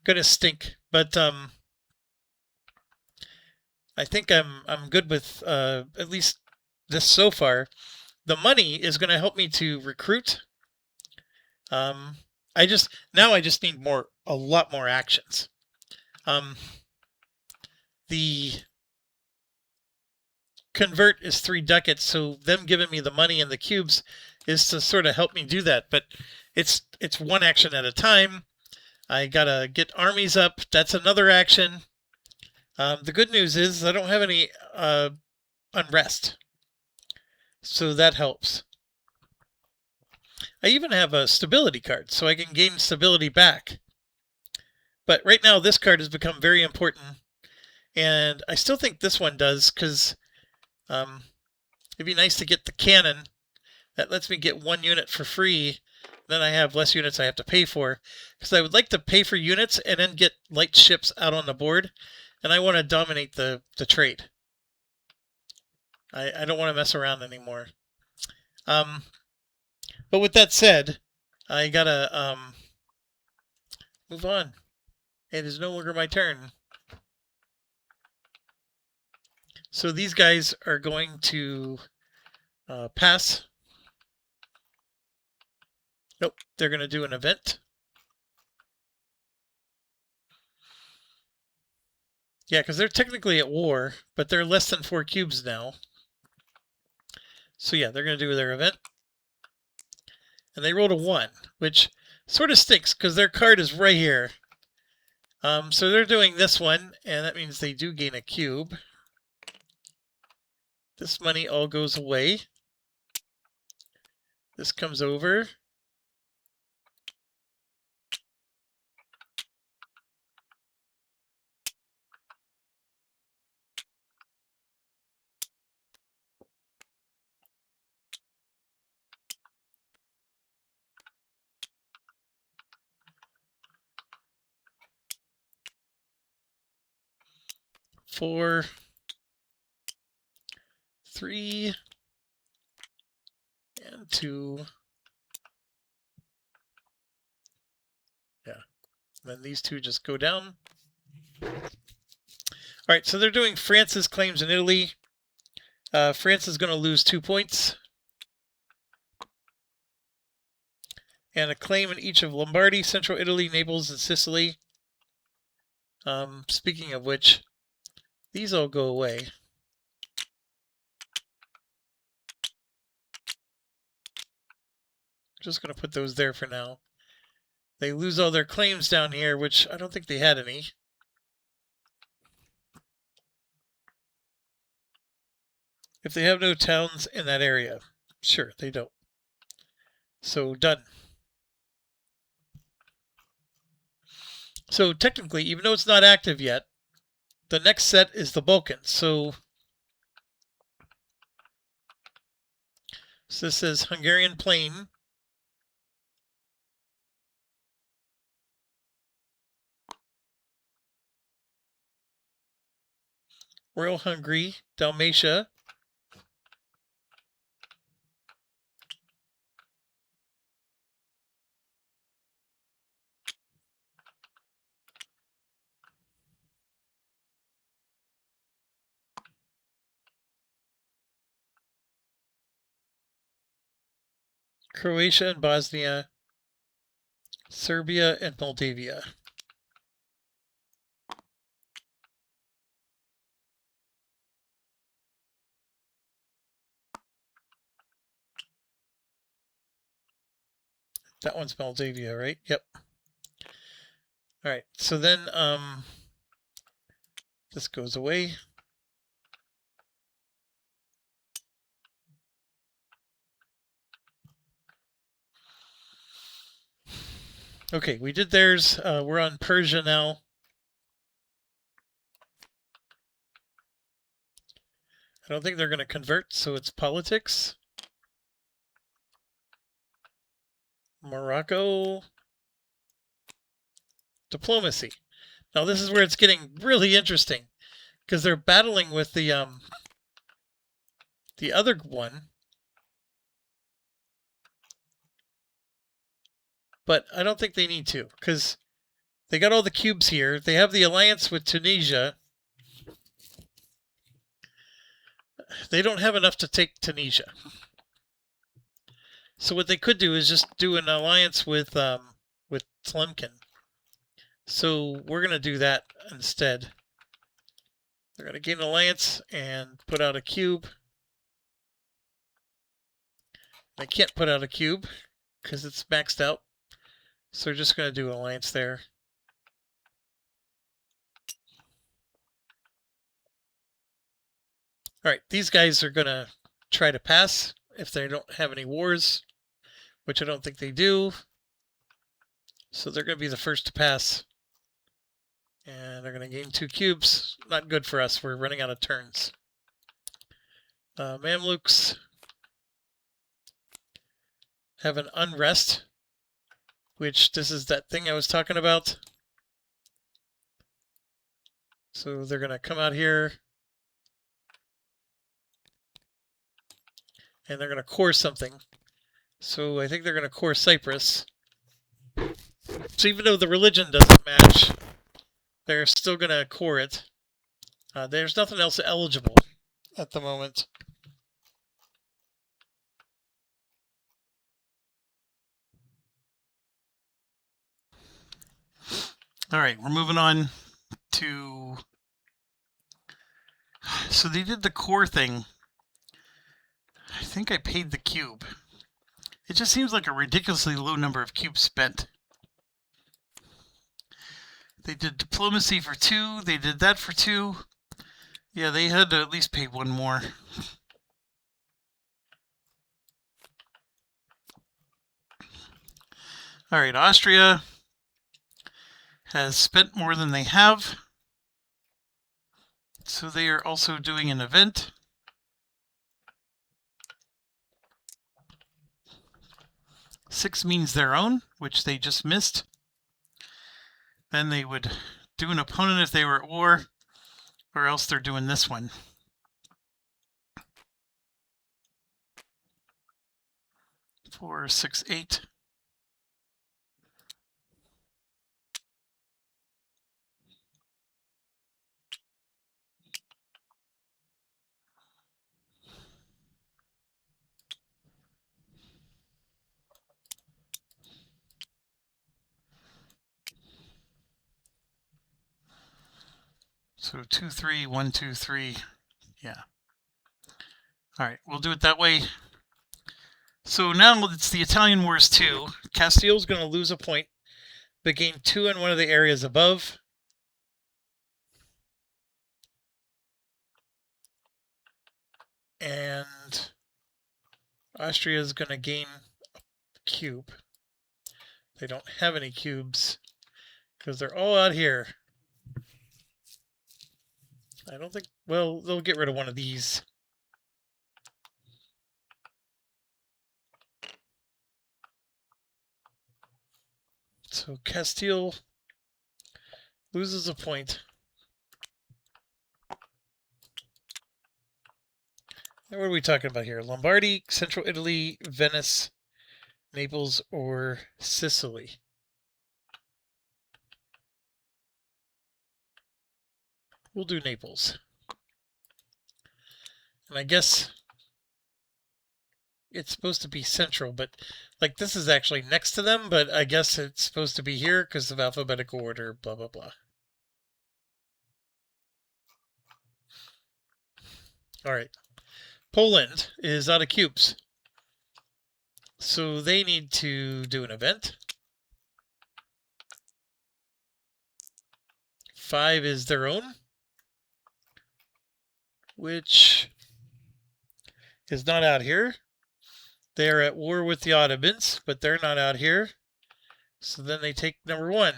gonna stink. But I think I'm good with at least this so far. The money is going to help me to recruit. I just need a lot more actions. The convert is 3 ducats, so them giving me the money and the cubes is to sort of help me do that. But it's 1 action at a time. I gotta get armies up. That's another action. The good news is I don't have any unrest, so that helps. I even have a stability card, so I can gain stability back. But right now, this card has become very important, and I still think this one does, because it'd be nice to get the cannon. That lets me get 1 unit for free. Then I have less units I have to pay for, because I would like to pay for units and then get light ships out on the board, and I want to dominate the trade. I don't want to mess around anymore. But with that said, I gotta move on. It is no longer my turn. So these guys are going to pass. Nope, they're going to do an event. Yeah, because they're technically at war, but they're less than 4 cubes now. So yeah, they're going to do their event. And they rolled a 1, which sort of stinks because their card is right here. So they're doing this one, and that means they do gain a cube. This money all goes away. This comes over. Four, 3, and 2. Yeah. And then these 2 just go down. All right, so they're doing France's claims in Italy. France is going to lose 2 points. And a claim in each of Lombardy, Central Italy, Naples, and Sicily. Speaking of which, these all go away. Just going to put those there for now. They lose all their claims down here, which I don't think they had any. if they have no towns in that area. Sure, they don't. So done. So technically, even though it's not active yet, the next set is the Balkans. So this is Hungarian Plain. Royal Hungary, Dalmatia, Croatia and Bosnia, Serbia and Moldavia. That one's Moldavia, right? Yep. All right, so then this goes away. Okay, we did theirs. We're on Persia now. I don't think they're going to convert, so it's politics. Morocco. Diplomacy. Now this is where it's getting really interesting, because they're battling with the other one. But I don't think they need to, because they got all the cubes here. They have the alliance with Tunisia. They don't have enough to take Tunisia. So what they could do is just do an alliance with Tlemcen. So we're going to do that instead. They're going to gain an alliance and put out a cube. They can't put out a cube because it's maxed out. So we're just going to do an alliance there. All right, these guys are going to try to pass if they don't have any wars, which I don't think they do. So they're going to be the first to pass. And they're going to gain 2 cubes. Not good for us. We're running out of turns. Mamluks have an unrest, which this is that thing I was talking about. So they're going to come out here. And they're going to core something. So I think they're going to core Cyprus. So even though the religion doesn't match, they're still going to core it. There's nothing else eligible at the moment. All right, we're moving on to... So they did the core thing. I think I paid the cube. It just seems like a ridiculously low number of cubes spent. They did diplomacy for 2. They did that for 2. Yeah, they had to at least pay 1 more. All right, Austria has spent more than they have. So they are also doing an event. Six means their own, which they just missed. Then they would do an opponent if they were at war, or else they're doing this one. Four, 6, 8. So 2, 3, 1, 2, 3. Yeah. All right, we'll do it that way. So now it's the Italian Wars 2. Castile's going to lose a point, but gain 2 in one of the areas above. and Austria is going to gain a cube. They don't have any cubes because they're all out here. I don't think, well, they'll get rid of one of these. So Castile loses a point. And what are we talking about here? Lombardy, Central Italy, Venice, Naples, or Sicily? We'll do Naples. And I guess it's supposed to be central, but like this is actually next to them, but I guess it's supposed to be here because of alphabetical order, blah, blah, blah. All right. Poland is out of cubes. So they need to do an event. 5 is their own, which is not out here. They're at war with the Ottomans, but they're not out here. So then they take number 1.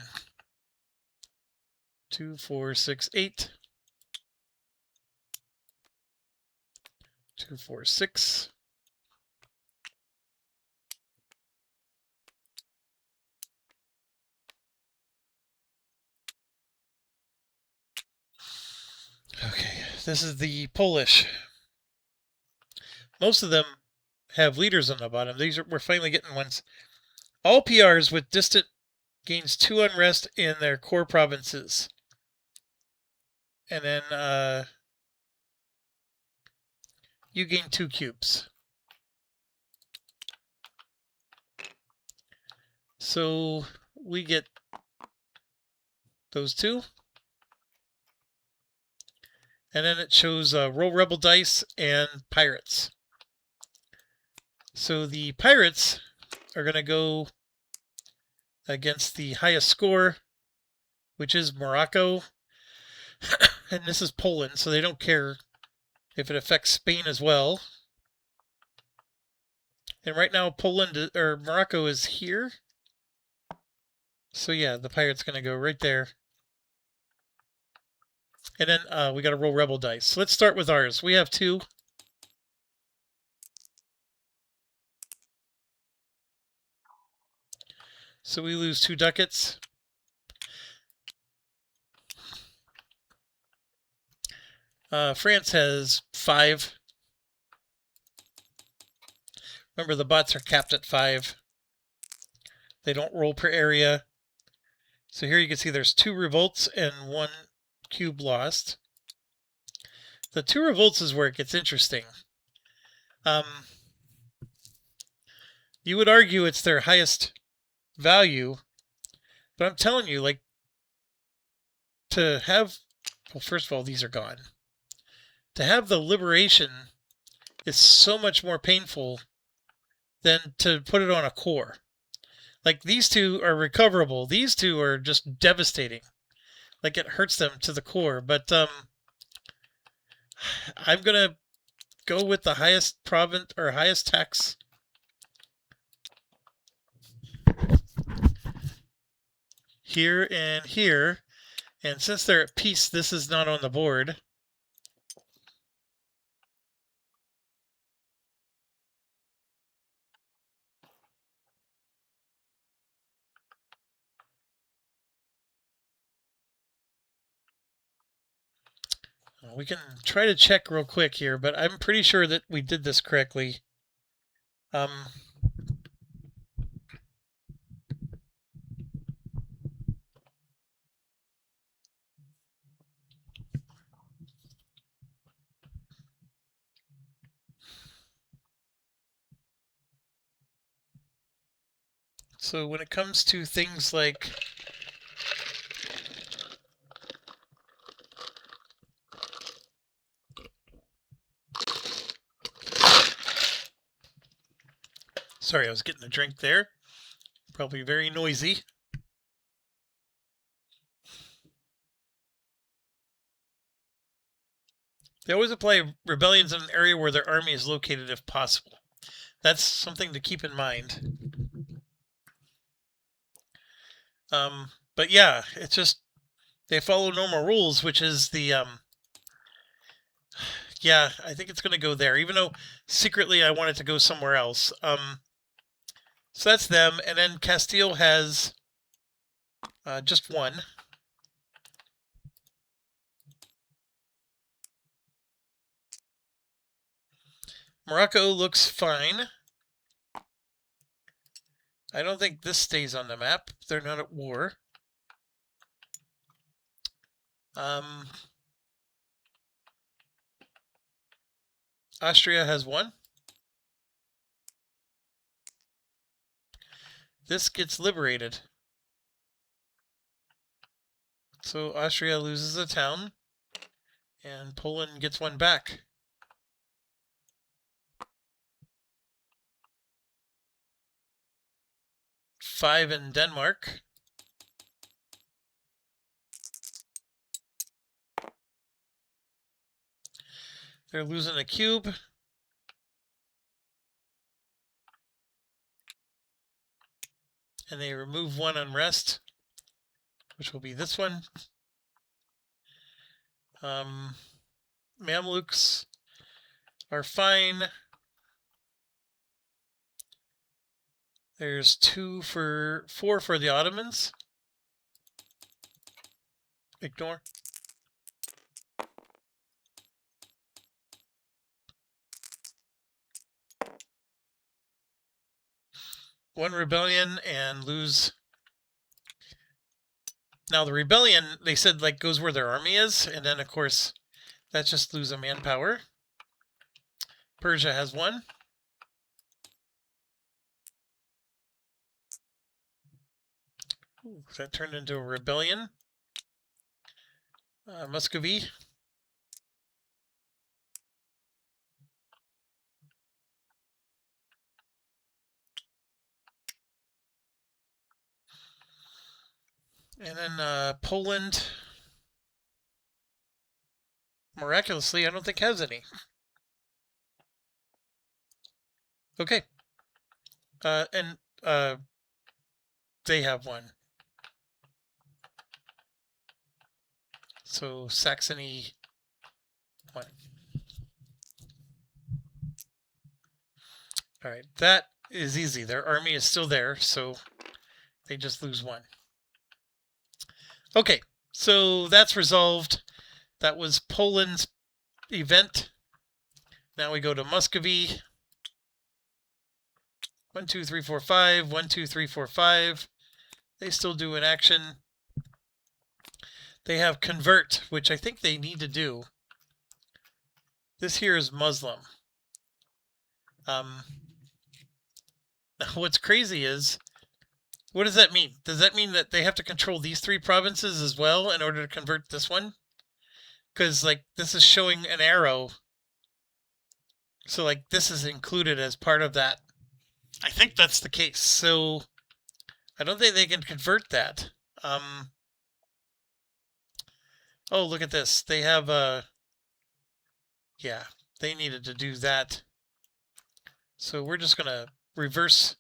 2, 4, 6, 8. 2, 4, 6. Okay, this is the Polish. Most of them have leaders on the bottom. We're finally getting ones. All PRs with distant gains 2 unrest in their core provinces. And then you gain 2 cubes. So we get those 2. And then it shows roll rebel dice and pirates. So the pirates are going to go against the highest score, which is Morocco. And this is Poland, so they don't care if it affects Spain as well. And right now Morocco is here. So yeah, the pirate's going to go right there. And then we got to roll rebel dice. So let's start with ours. We have 2. So we lose 2 ducats. France has 5. Remember, the bots are capped at 5. They don't roll per area. So here you can see there's 2 revolts and 1 cube lost. The 2 revolts is where it gets interesting. You would argue it's their highest value, but I'm telling you, like, to have, well, first of all, these are gone. To have the liberation is so much more painful than to put it on a core. Like, these 2 are recoverable. These 2 are just devastating. Like, it hurts them to the core. But I'm going to go with the highest province or highest tax. Here and here. And since they're at peace, this is not on the board. We can try to check real quick here, but I'm pretty sure that we did this correctly. So when it comes to things like sorry, I was getting a drink there. Probably very noisy. They always apply rebellions in an area where their army is located if possible. That's something to keep in mind. But yeah, it's just they follow normal rules, which is the yeah, I think it's going to go there, even though secretly I want it to go somewhere else. So that's them, and then Castile has just one. Morocco looks fine. I don't think this stays on the map. They're not at war. Austria has one. This gets liberated. So Austria loses a town, and Poland gets one back. Five in Denmark. They're losing a cube. And they remove one unrest, which will be this one. Mamluks are fine. There's 4 for the Ottomans. Ignore. One rebellion and lose. Now the rebellion, they said, like, goes where their army is, and then of course that's just lose a manpower. Persia has one. Ooh, that turned into a rebellion. Muscovy. And then Poland, miraculously, I don't think has any. Okay. And they have one. So Saxony, one. All right, that is easy. Their army is still there, so they just lose one. Okay, so that's resolved. That was Poland's event. Now we go to Muscovy. 1, 2, 3, 4, 5. 1, 2, 3, 4, 5. They still do an action. They have convert, which I think they need to do. This here is Muslim. What's crazy is, what does that mean? Does that mean that they have to control these 3 provinces as well in order to convert this one? Because, like, this is showing an arrow. So, like, this is included as part of that. I think that's the case. So, I don't think they can convert that. Oh, look at this. They have yeah, they needed to do that. So we're just going to reverse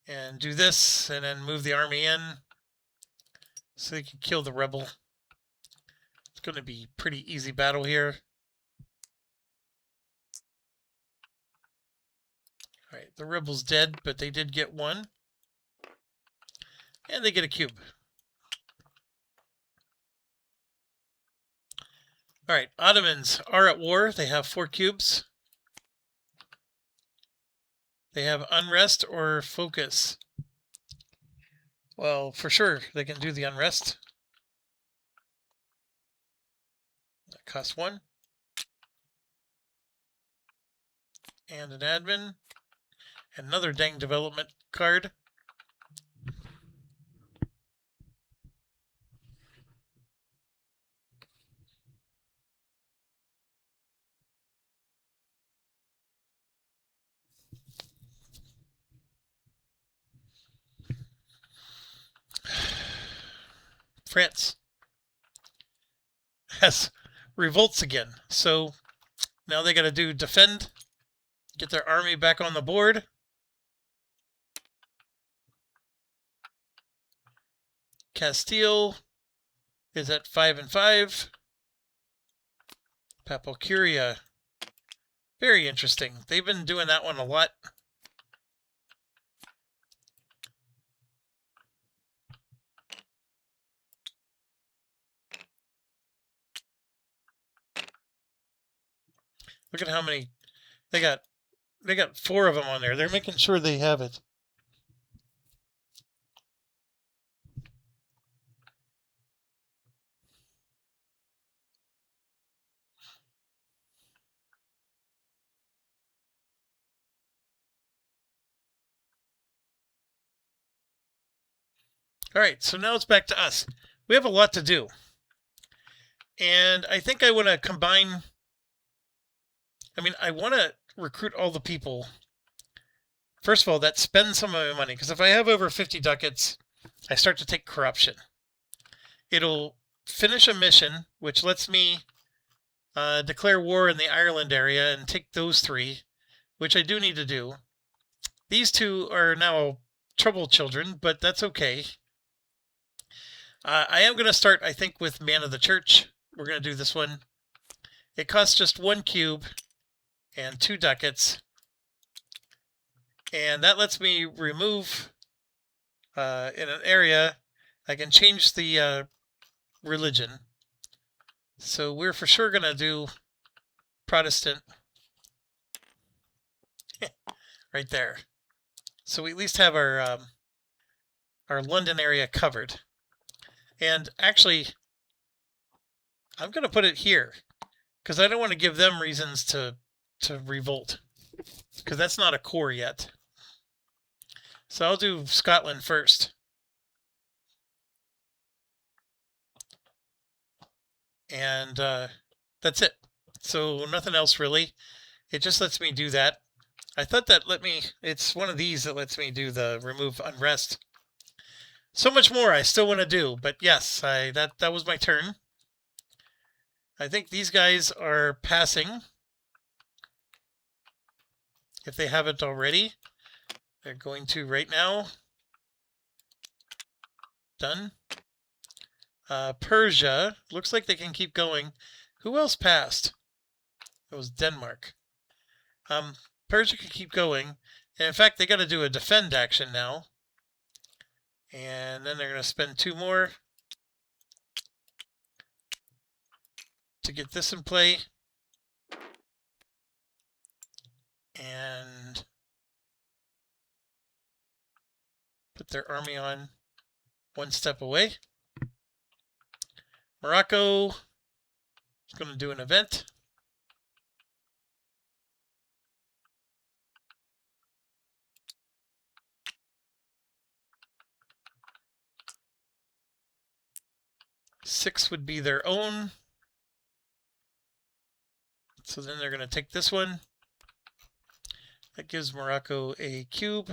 and do this and then move the army in so they can kill the rebel. It's going to be a pretty easy battle here. All right, the rebel's dead, but they did get one. And they get a cube. All right, Ottomans are at war. They have 4 cubes. They have unrest or focus. Well, for sure, they can do the unrest. That costs 1. And an admin. Another dang development card. France has revolts again. So now they got to do defend, get their army back on the board. Castile is at 5 and 5. Papal Curia, very interesting. They've been doing that one a lot. Look at how many they got. They got 4 of them on there. They're making sure they have it. All right, so now it's back to us. We have a lot to do. And I think I want to combine... I want to recruit all the people. First of all, that spends some of my money. Because if I have over 50 ducats, I start to take corruption. It'll finish a mission, which lets me declare war in the Ireland area and take those 3, which I do need to do. These 2 are now trouble children, but that's okay. I am going to start, I think, with Man of the Church. We're going to do this one. It costs just 1 cube and 2 ducats. And that lets me remove, in an area, I can change the religion. So we're for sure going to do Protestant. Right there. So we at least have our London area covered. And actually, I'm going to put it here because I don't want to give them reasons to revolt, because that's not a core yet. So I'll do Scotland first. And that's it. So nothing else really. It just lets me do that. I thought that it's one of these that lets me do the remove unrest. So much more I still want to do, but yes, that was my turn. I think these guys are passing. If they haven't already, they're going to right now. Done. Persia, looks like they can keep going. Who else passed? It was Denmark. Persia can keep going. And in fact, they got to do a defend action now. And then they're going to spend 2 more to get this in play. And put their army on 1 step away. Morocco is going to do an event. Six would be their own. So then they're going to take this one. That gives Morocco a cube.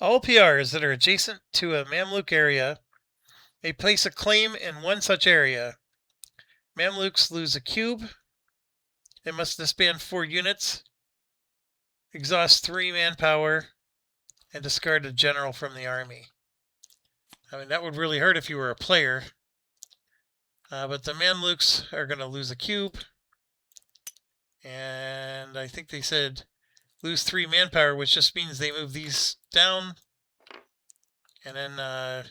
All PRs that are adjacent to a Mamluk area may place a claim in one such area. Mamluks lose a cube. They must disband 4 units, exhaust 3 manpower, and discard a general from the army. That would really hurt if you were a player. But the Mamluks are going to lose a cube. And I think they said lose 3 manpower, which just means they move these down. And then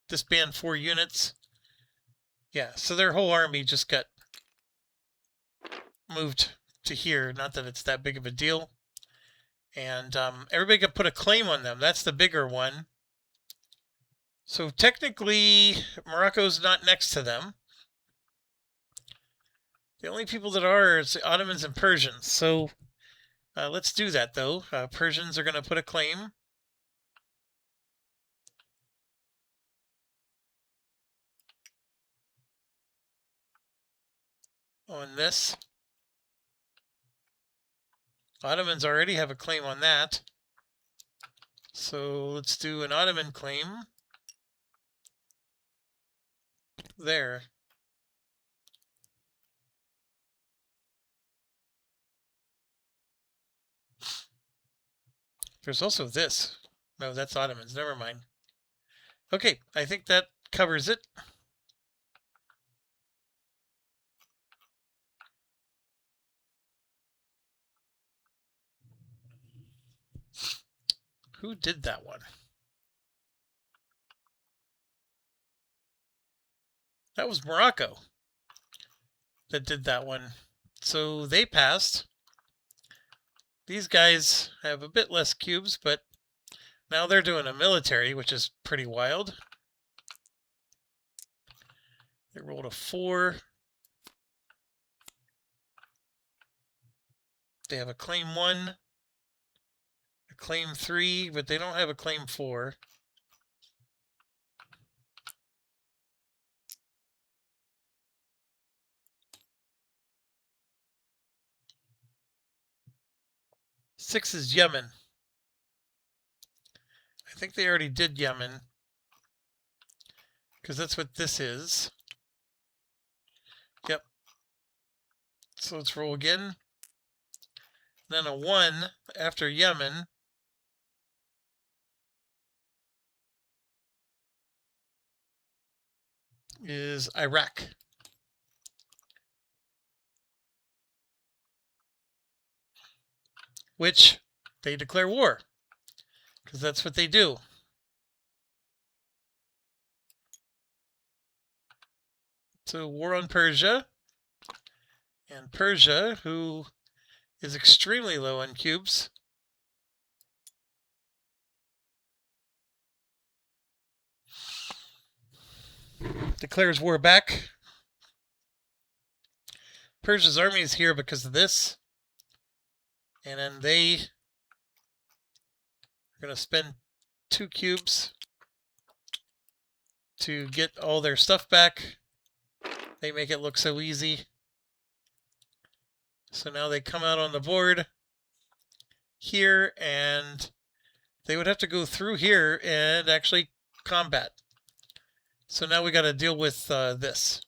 disband 4 units. Yeah, so their whole army just got moved to here. Not that it's that big of a deal. And everybody could put a claim on them. That's the bigger one. So technically, Morocco's not next to them. The only people that are is the Ottomans and Persians. So Let's do that, though. Persians are going to put a claim. On this. Ottomans already have a claim on that. So let's do an Ottoman claim. There. There's also this. No, that's Ottomans. Never mind. Okay, I think that covers it. Who did that one? That was Morocco that did that one. So they passed. These guys have a bit less cubes, but now they're doing a military, which is pretty wild. They rolled a 4. They have a claim 1, a claim 3, but they don't have a claim 4. Six is Yemen. I think they already did Yemen, because that's what this is. Yep. So let's roll again. Then a 1 after Yemen. Is Iraq. Which they declare war, because that's what they do. So war on Persia. And Persia, who is extremely low on cubes, declares war back. Persia's army is here because of this. And then they are going to spend 2 cubes to get all their stuff back. They make it look so easy. So now they come out on the board here, and they would have to go through here and actually combat. So now we got to deal with this.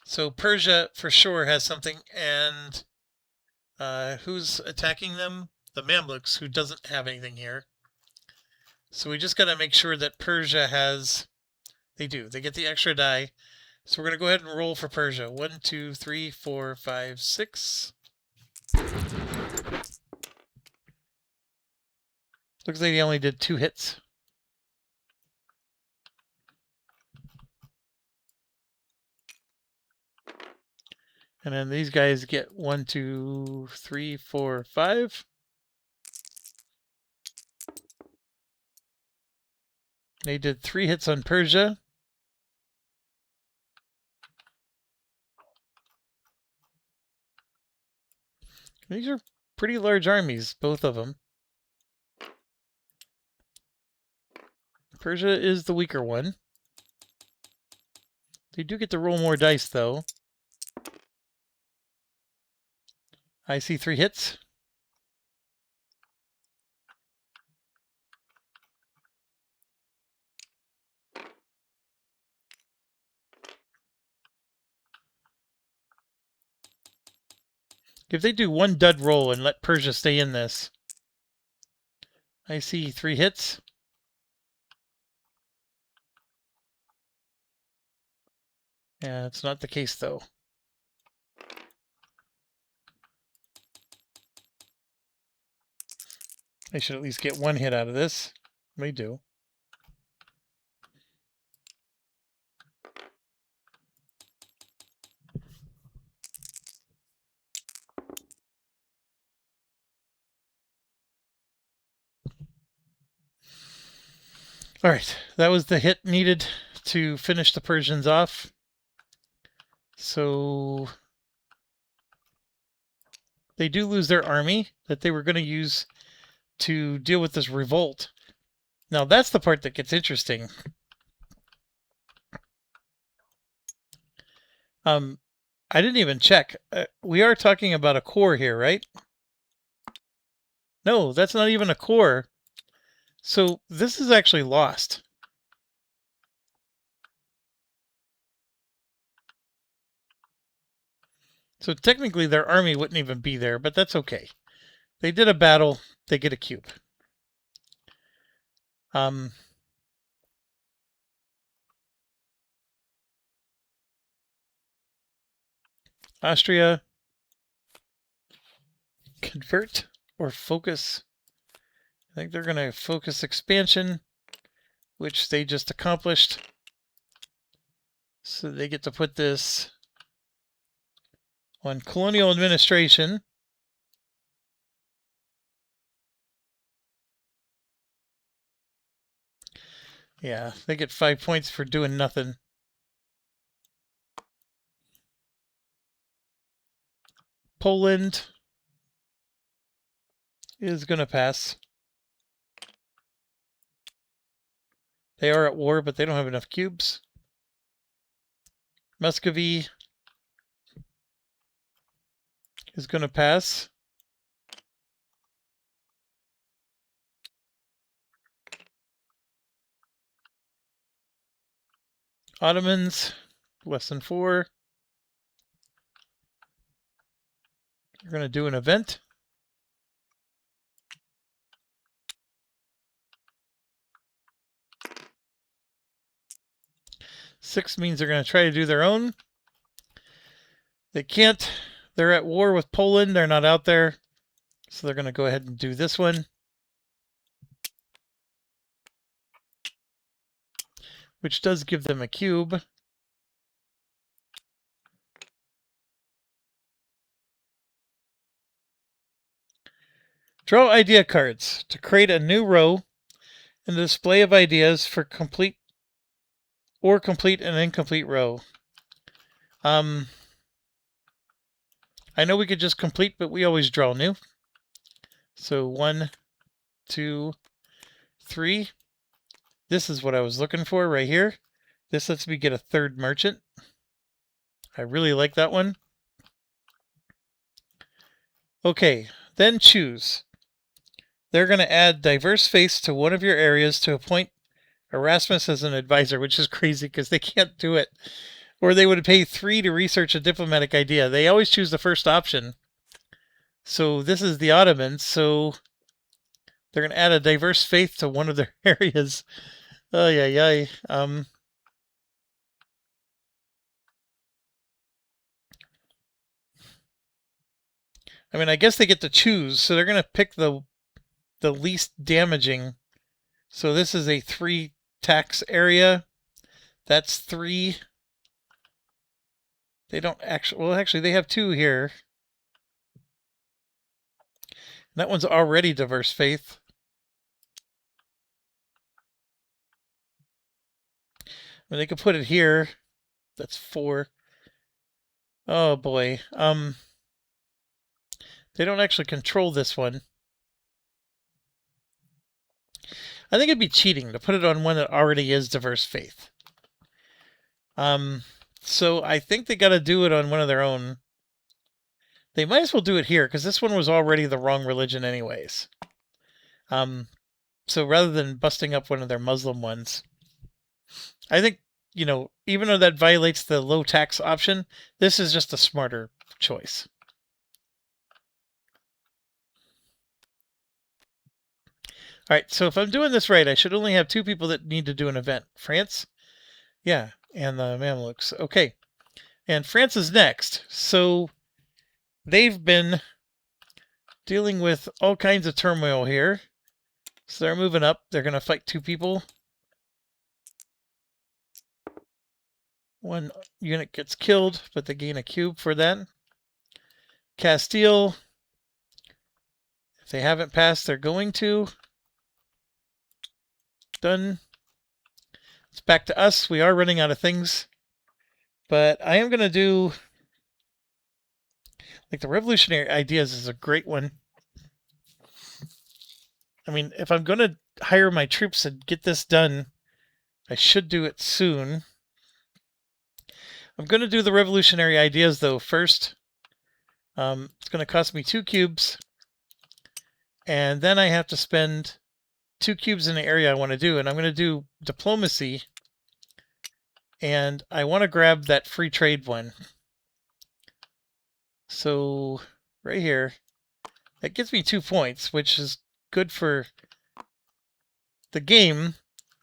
So Persia for sure has something, and who's attacking them? The Mamluks, who doesn't have anything here. So we just got to make sure that Persia has... They do. They get the extra die. So we're going to go ahead and roll for Persia. 1, 2, 3, 4, 5, 6. Looks like he only did 2 hits. And then these guys get 1, 2, 3, 4, 5. They did 3 hits on Persia. These are pretty large armies, both of them. Persia is the weaker one. They do get to roll more dice, though. I see 3 hits. If they do 1 dud roll and let Persia stay in this, I see 3 hits. Yeah, it's not the case, though. They should at least get 1 hit out of this. They do. All right, that was the hit needed to finish the Persians off. So they do lose their army that they were going to use to deal with this revolt. Now that's the part that gets interesting. I didn't even check. We are talking about a core here, right? No, that's not even a core. So this is actually lost. So technically their army wouldn't even be there, but that's okay. They did a battle, they get a cube. Austria, convert or focus. I think they're going to focus expansion, which they just accomplished. So they get to put this on colonial administration. Yeah, they get 5 points for doing nothing. Poland is going to pass. They are at war, but they don't have enough cubes. Muscovy is going to pass. Ottomans, less than 4. You're going to do an event. Six means they're going to try to do their own. They can't. They're at war with Poland. They're not out there. So they're going to go ahead and do this one. Which does give them a cube. Draw idea cards to create a new row in the display of ideas for complete an incomplete row. I know we could just complete, but we always draw new. So 1, 2, 3. This is what I was looking for right here. This lets me get a third merchant. I really like that one. Okay, then choose. They're going to add diverse faiths to one of your areas to appoint Erasmus as an advisor, which is crazy because they can't do it. Or they would pay 3 to research a diplomatic idea. They always choose the first option. So this is the Ottomans, so they're going to add a diverse faith to one of their areas. I mean, I guess they get to choose, so they're going to pick the least damaging. So this is a 3 tax area. That's 3. They don't actually, well, actually, they have 2 here. That one's already diverse faith. I mean, they could put it here. That's 4. Oh boy. They don't actually control this one. I think it'd be cheating to put it on one that already is diverse faith. So I think they got to do it on one of their own. They might as well do it here because this one was already the wrong religion anyways. So rather than busting up one of their Muslim ones, I think, you know, even though that violates the low tax option, this is just a smarter choice. All right, so if I'm doing this right, I should only have 2 people that need to do an event. France? Yeah, and the Mamluks. Okay, and France is next. So they've been dealing with all kinds of turmoil here. So they're moving up. They're going to fight 2 people. 1 unit gets killed, but they gain a cube for that. Castile, if they haven't passed, they're going to. Done. It's back to us. We are running out of things. But I am going to do... Like the revolutionary ideas is a great one. I mean, if I'm going to hire my troops and get this done, I should do it soon. I'm going to do the revolutionary ideas though first. It's going to cost me 2 cubes. And then I have to spend 2 cubes in the area I want to do. And I'm going to do diplomacy. And I want to grab that free trade one. So right here, that gives me 2 points, which is good for the game.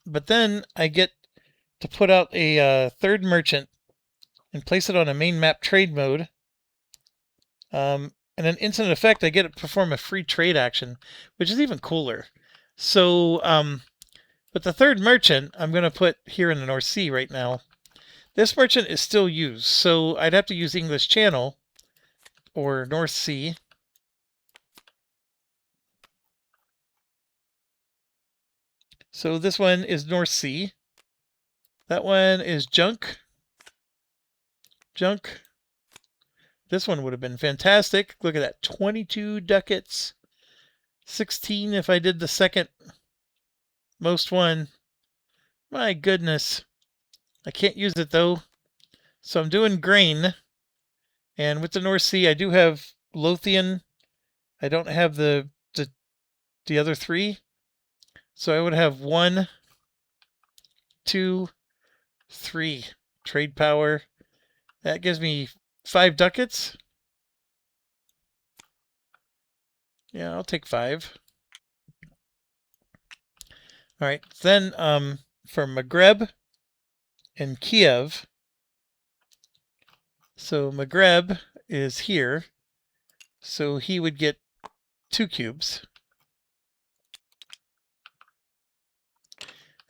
But then I get to put out a third merchant and place it on a main map trade mode. And an instant effect, I get to perform a free trade action, which is even cooler. So, but the third merchant I'm going to put here in the North Sea right now. This merchant is still used, so I'd have to use English Channel or North Sea. So this one is North Sea. That one is junk. Junk. This one would have been fantastic. Look at that, 22 ducats. 16 if I did the second most one. My goodness. I can't use it though. So I'm doing grain. And with the North Sea, I do have Lothian. I don't have the other 3. So I would have 1, 2, 3 trade power. That gives me 5 ducats. Yeah, I'll take 5. All right, then for Maghreb and Kiev. So Maghreb is here. So he would get 2 cubes.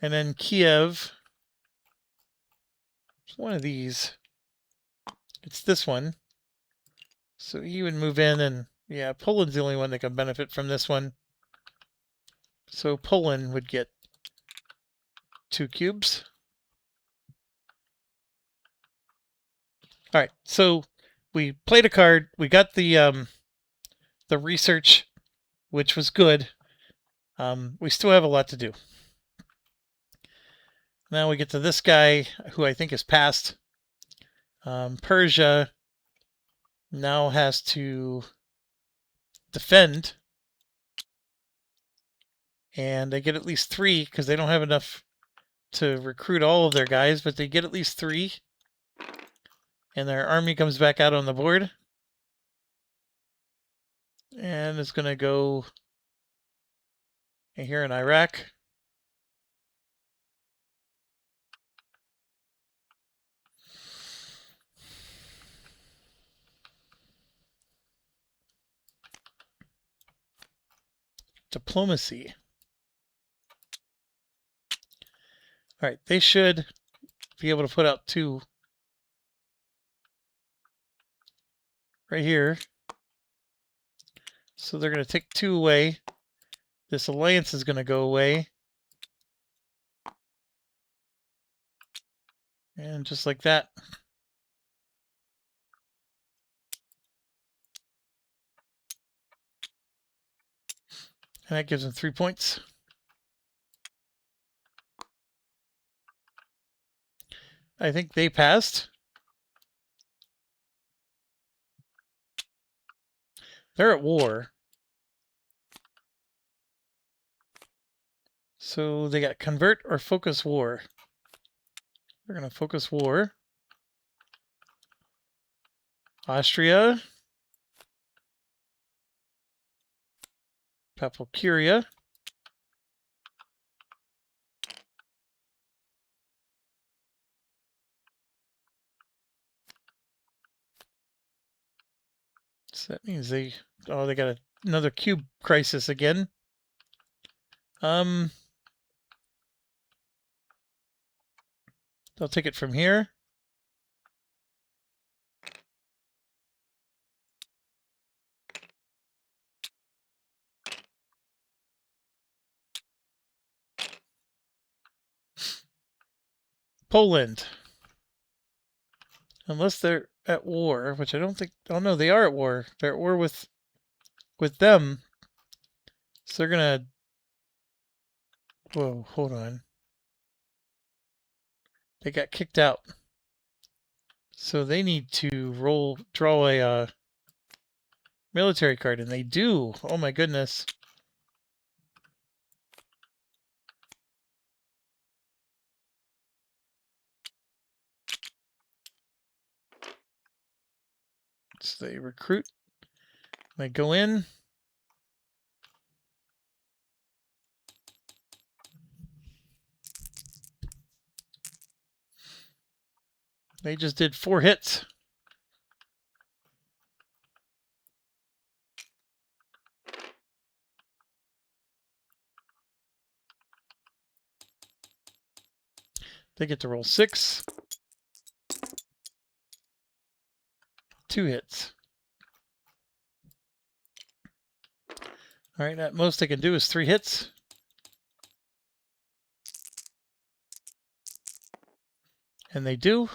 And then Kiev, one of these. It's this one. So he would move in, and yeah, Poland's the only one that can benefit from this one. So Poland would get 2 cubes. All right, so we played a card. We got the research, which was good. We still have a lot to do. Now we get to this guy, who I think is passed. Persia now has to defend. And they get at least 3, because they don't have enough to recruit all of their guys, but they get at least 3. And their army comes back out on the board. And it's going to go here in Iraq. Diplomacy. All right, they should be able to put out 2 right here. So they're going to take 2 away. This alliance is going to go away. And just like that. And that gives them 3 points. I think they passed. They're at war. So they got convert or focus war. They're going to focus war. Austria. Papal Curia. So that means they got another cube crisis again. They'll take it from here. Poland. Unless they're at war, which I don't think... Oh, no, they are at war. They're at war with them. So they're gonna... Whoa, hold on. They got kicked out. So they need to draw a military card, and they do. Oh my goodness. So they recruit. They go in. They just did 4 hits. They get to roll 6. 2 hits. All right, at most they can do is 3 hits. And they do.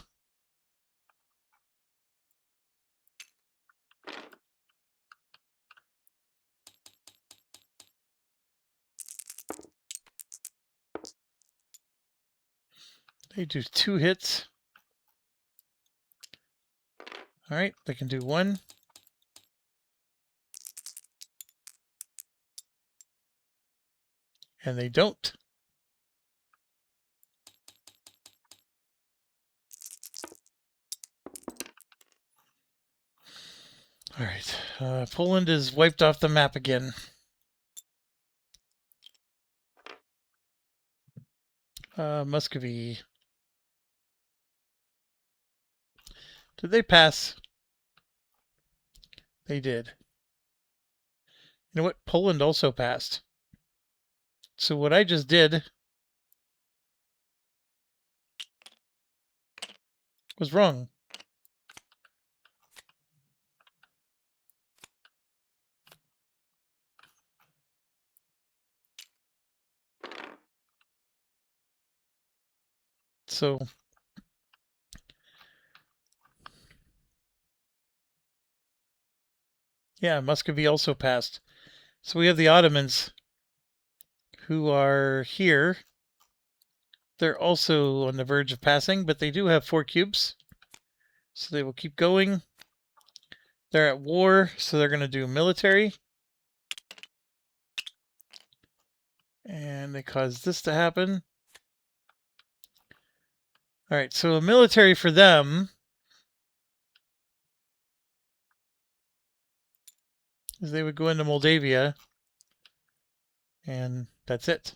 They do 2 hits. All right, they can do 1. And they don't. All right, Poland is wiped off the map again. Muscovy. Did they pass? They did. You know what? Poland also passed. So what I just did was wrong. So yeah, Muscovy also passed. So we have the Ottomans who are here. They're also on the verge of passing, but they do have 4 cubes. So they will keep going. They're at war, so they're going to do military. And they caused this to happen. All right, so a military for them is they would go into Moldavia, and that's it.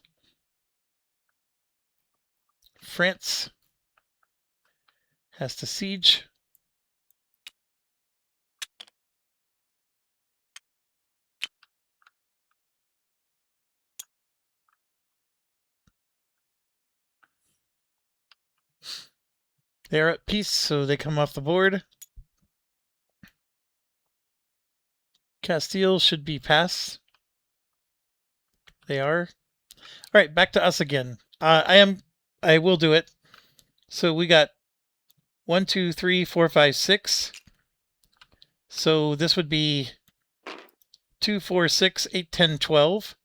France has to siege. They're at peace, so they come off the board. Castile should be passed. They are. All right, back to us again. I will do it. So we got 1, 2, 3, 4, 5, 6. So this would be 2, 4, 6, 8, 10, 12.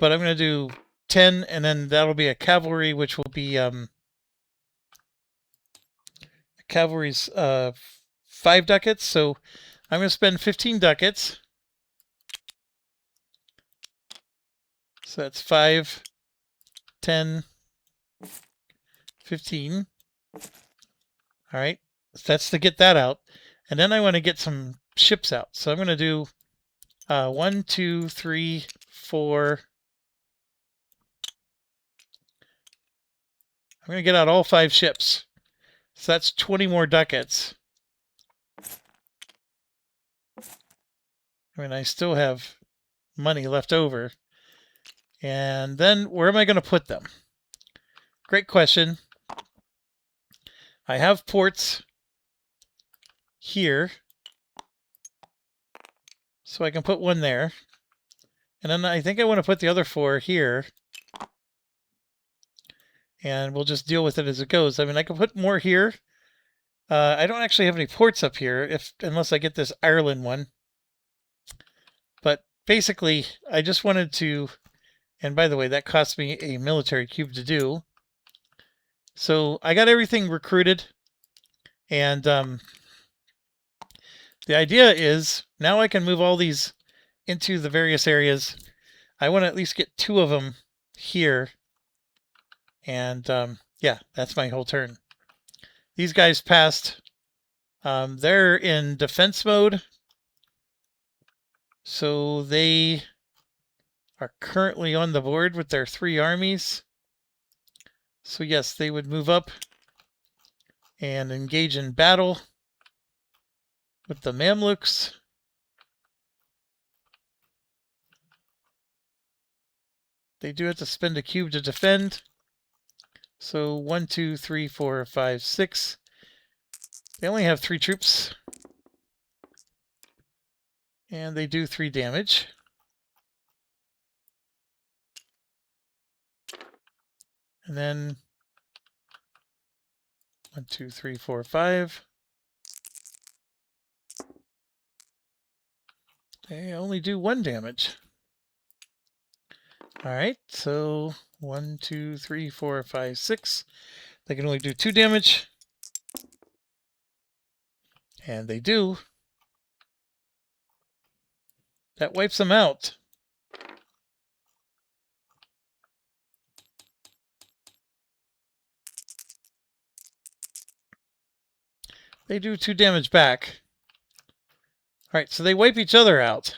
But I'm going to do 10, and then that'll be a cavalry, which will be cavalry's 5 ducats. So I'm going to spend 15 ducats. So that's 5, 10, 15. All right, that's to get that out. And then I want to get some ships out. So I'm going to do 1, 2, 3, 4. I'm going to get out all 5 ships. So that's 20 more ducats. I mean, I still have money left over. And then where am I going to put them? Great question. I have ports here. So I can put 1 there. And then I think I want to put the other 4 here. And we'll just deal with it as it goes. I mean, I can put more here. I don't actually have any ports up here, unless I get this Ireland one. But basically, I just wanted to, and by the way, that cost me a military cube to do. So I got everything recruited, and the idea is now I can move all these into the various areas. I want to at least get 2 of them here, and yeah, that's my whole turn. These guys passed. They're in defense mode, so they are currently on the board with their 3 armies. So yes, they would move up and engage in battle with the Mamluks. They do have to spend a cube to defend. So 1, 2, 3, 4, 5, 6. They only have 3 troops. And they do 3 damage. And then 1, 2, 3, 4, 5. They only do 1 damage. Alright, so 1, 2, 3, 4, 5, 6. They can only do 2 damage. And they do. That wipes them out. They do 2 damage back. Alright, so they wipe each other out.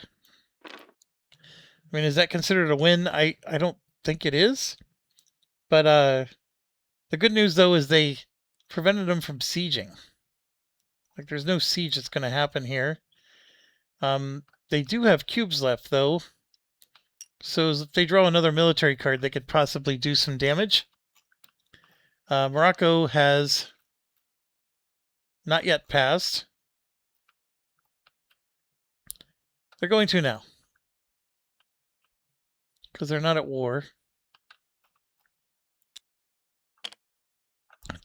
I mean, is that considered a win? I don't think it is. But the good news, though, is they prevented them from sieging. Like, there's no siege that's going to happen here. They do have cubes left, though. So if they draw another military card, they could possibly do some damage. Morocco has not yet passed. They're going to now, because they're not at war.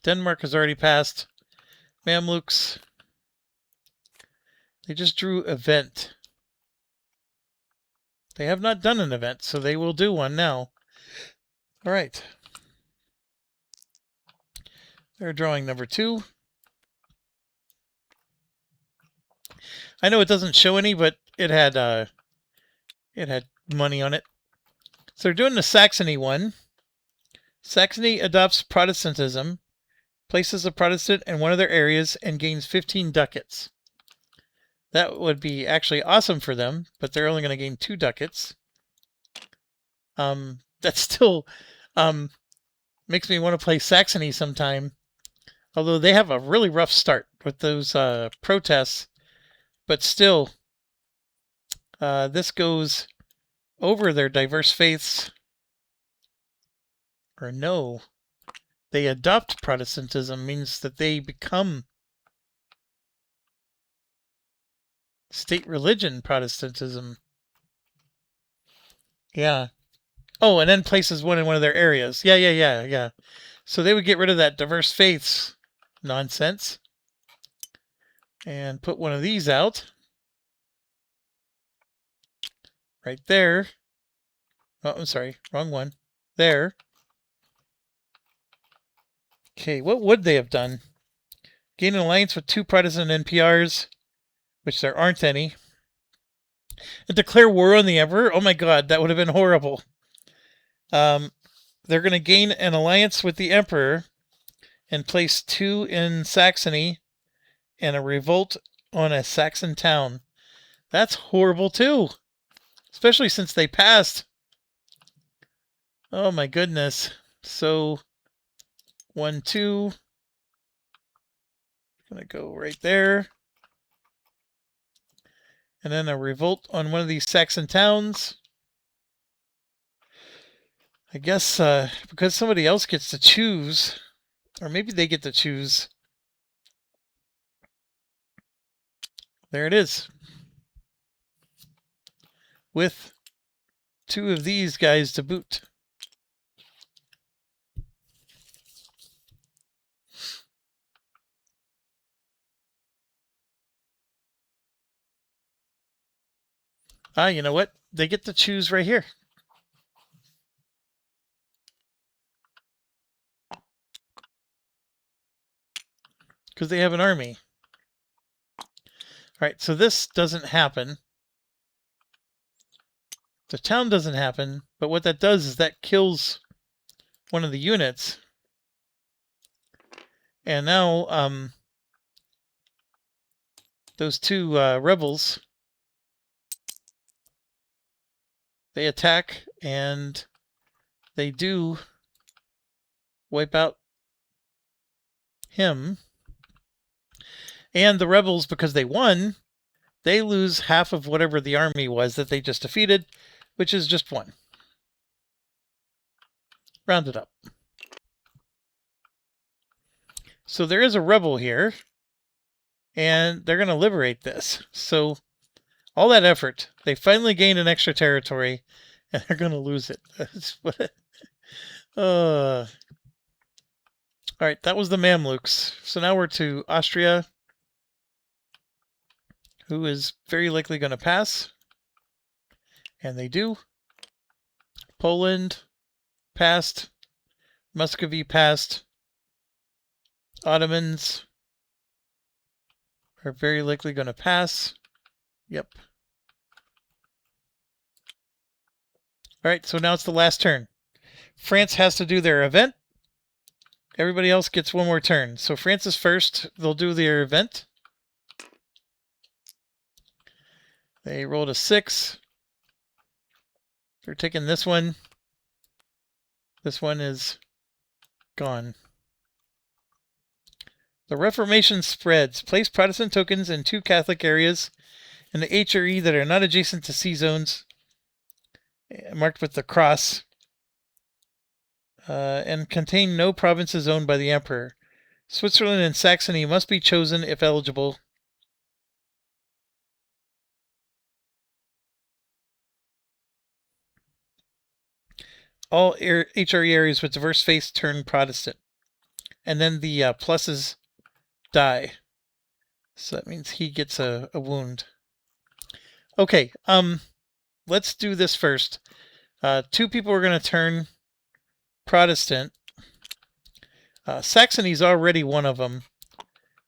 Denmark has already passed. Mamluks. They just drew event. They have not done an event, so they will do one now. All right. They're drawing number 2. I know it doesn't show any, but it had money on it. So they're doing the Saxony one. Saxony adopts Protestantism, places a Protestant in one of their areas, and gains 15 ducats. That would be actually awesome for them, but they're only going to gain 2 ducats. That still makes me want to play Saxony sometime. Although they have a really rough start with those protests. But still, this goes over their diverse faiths. Or no, they adopt Protestantism, means that they become state religion Protestantism. Yeah. Oh, and then places one in one of their areas. Yeah. So they would get rid of that diverse faiths nonsense and put one of these out. Right there. Oh, I'm sorry. Wrong one. There. Okay, what would they have done? Gain an alliance with 2 Protestant NPRs, which there aren't any. And declare war on the Emperor? Oh my god, that would have been horrible. They're going to gain an alliance with the Emperor and place 2 in Saxony and a revolt on a Saxon town. That's horrible too. Especially since they passed. Oh my goodness. So 1, 2. Gonna go right there. And then a revolt on one of these Saxon towns. I guess because somebody else gets to choose, or maybe they get to choose. There it is. With 2 of these guys to boot. You know what? They get to choose right here. Because they have an army. All right, so this doesn't happen. The town doesn't happen, but what that does is that kills one of the units. And now those two rebels, they attack and they do wipe out him. And the rebels, because they won, they lose half of whatever the army was that they just defeated, which is just 1. Rounded up. So there is a rebel here, and they're going to liberate this. So all that effort, they finally gained an extra territory, and they're going to lose it. All right, that was the Mamluks. So now we're to Austria, who is very likely going to pass. And they do. Poland passed. Muscovy passed. Ottomans are very likely going to pass. Yep. All right, so now it's the last turn. France has to do their event. Everybody else gets 1 more turn. So France is first. They'll do their event. They rolled a 6. They're taking this one. This one is gone. The Reformation spreads. Place Protestant tokens in 2 Catholic areas in the HRE that are not adjacent to C zones, marked with the cross, and contain no provinces owned by the Emperor. Switzerland and Saxony must be chosen if eligible. All HRE areas with diverse faiths turn Protestant. And then the pluses die. So that means he gets a wound. Okay, let's do this first. 2 people are going to turn Protestant. Saxony's already one of them.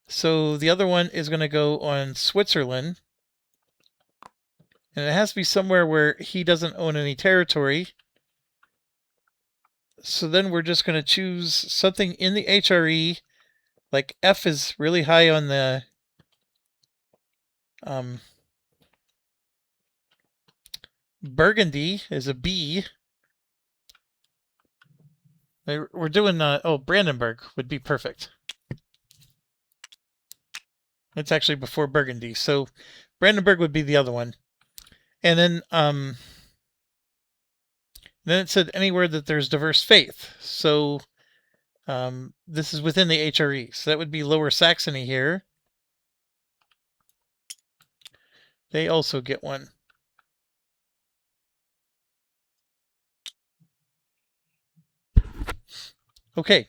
So the other one is going to go on Switzerland. And it has to be somewhere where he doesn't own any territory. So then we're just going to choose something in the HRE. Like F is really high on the Burgundy is a B. We're doing Brandenburg would be perfect. It's actually before Burgundy, so Brandenburg would be the other one. And then it said anywhere that there's diverse faith. So this is within the HRE. So that would be Lower Saxony here. They also get 1. Okay.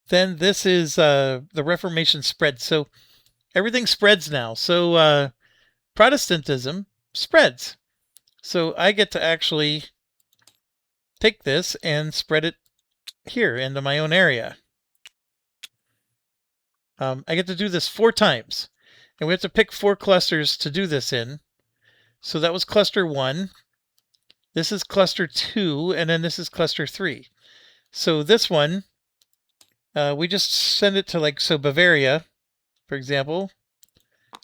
Then this is the Reformation spread. So everything spreads now. So Protestantism spreads. So I get to actually take this and spread it here into my own area. I get to do this 4 times. And we have to pick 4 clusters to do this in. So that was cluster 1. This is cluster 2, and then this is cluster 3. So this one, we just send it to so Bavaria, for example,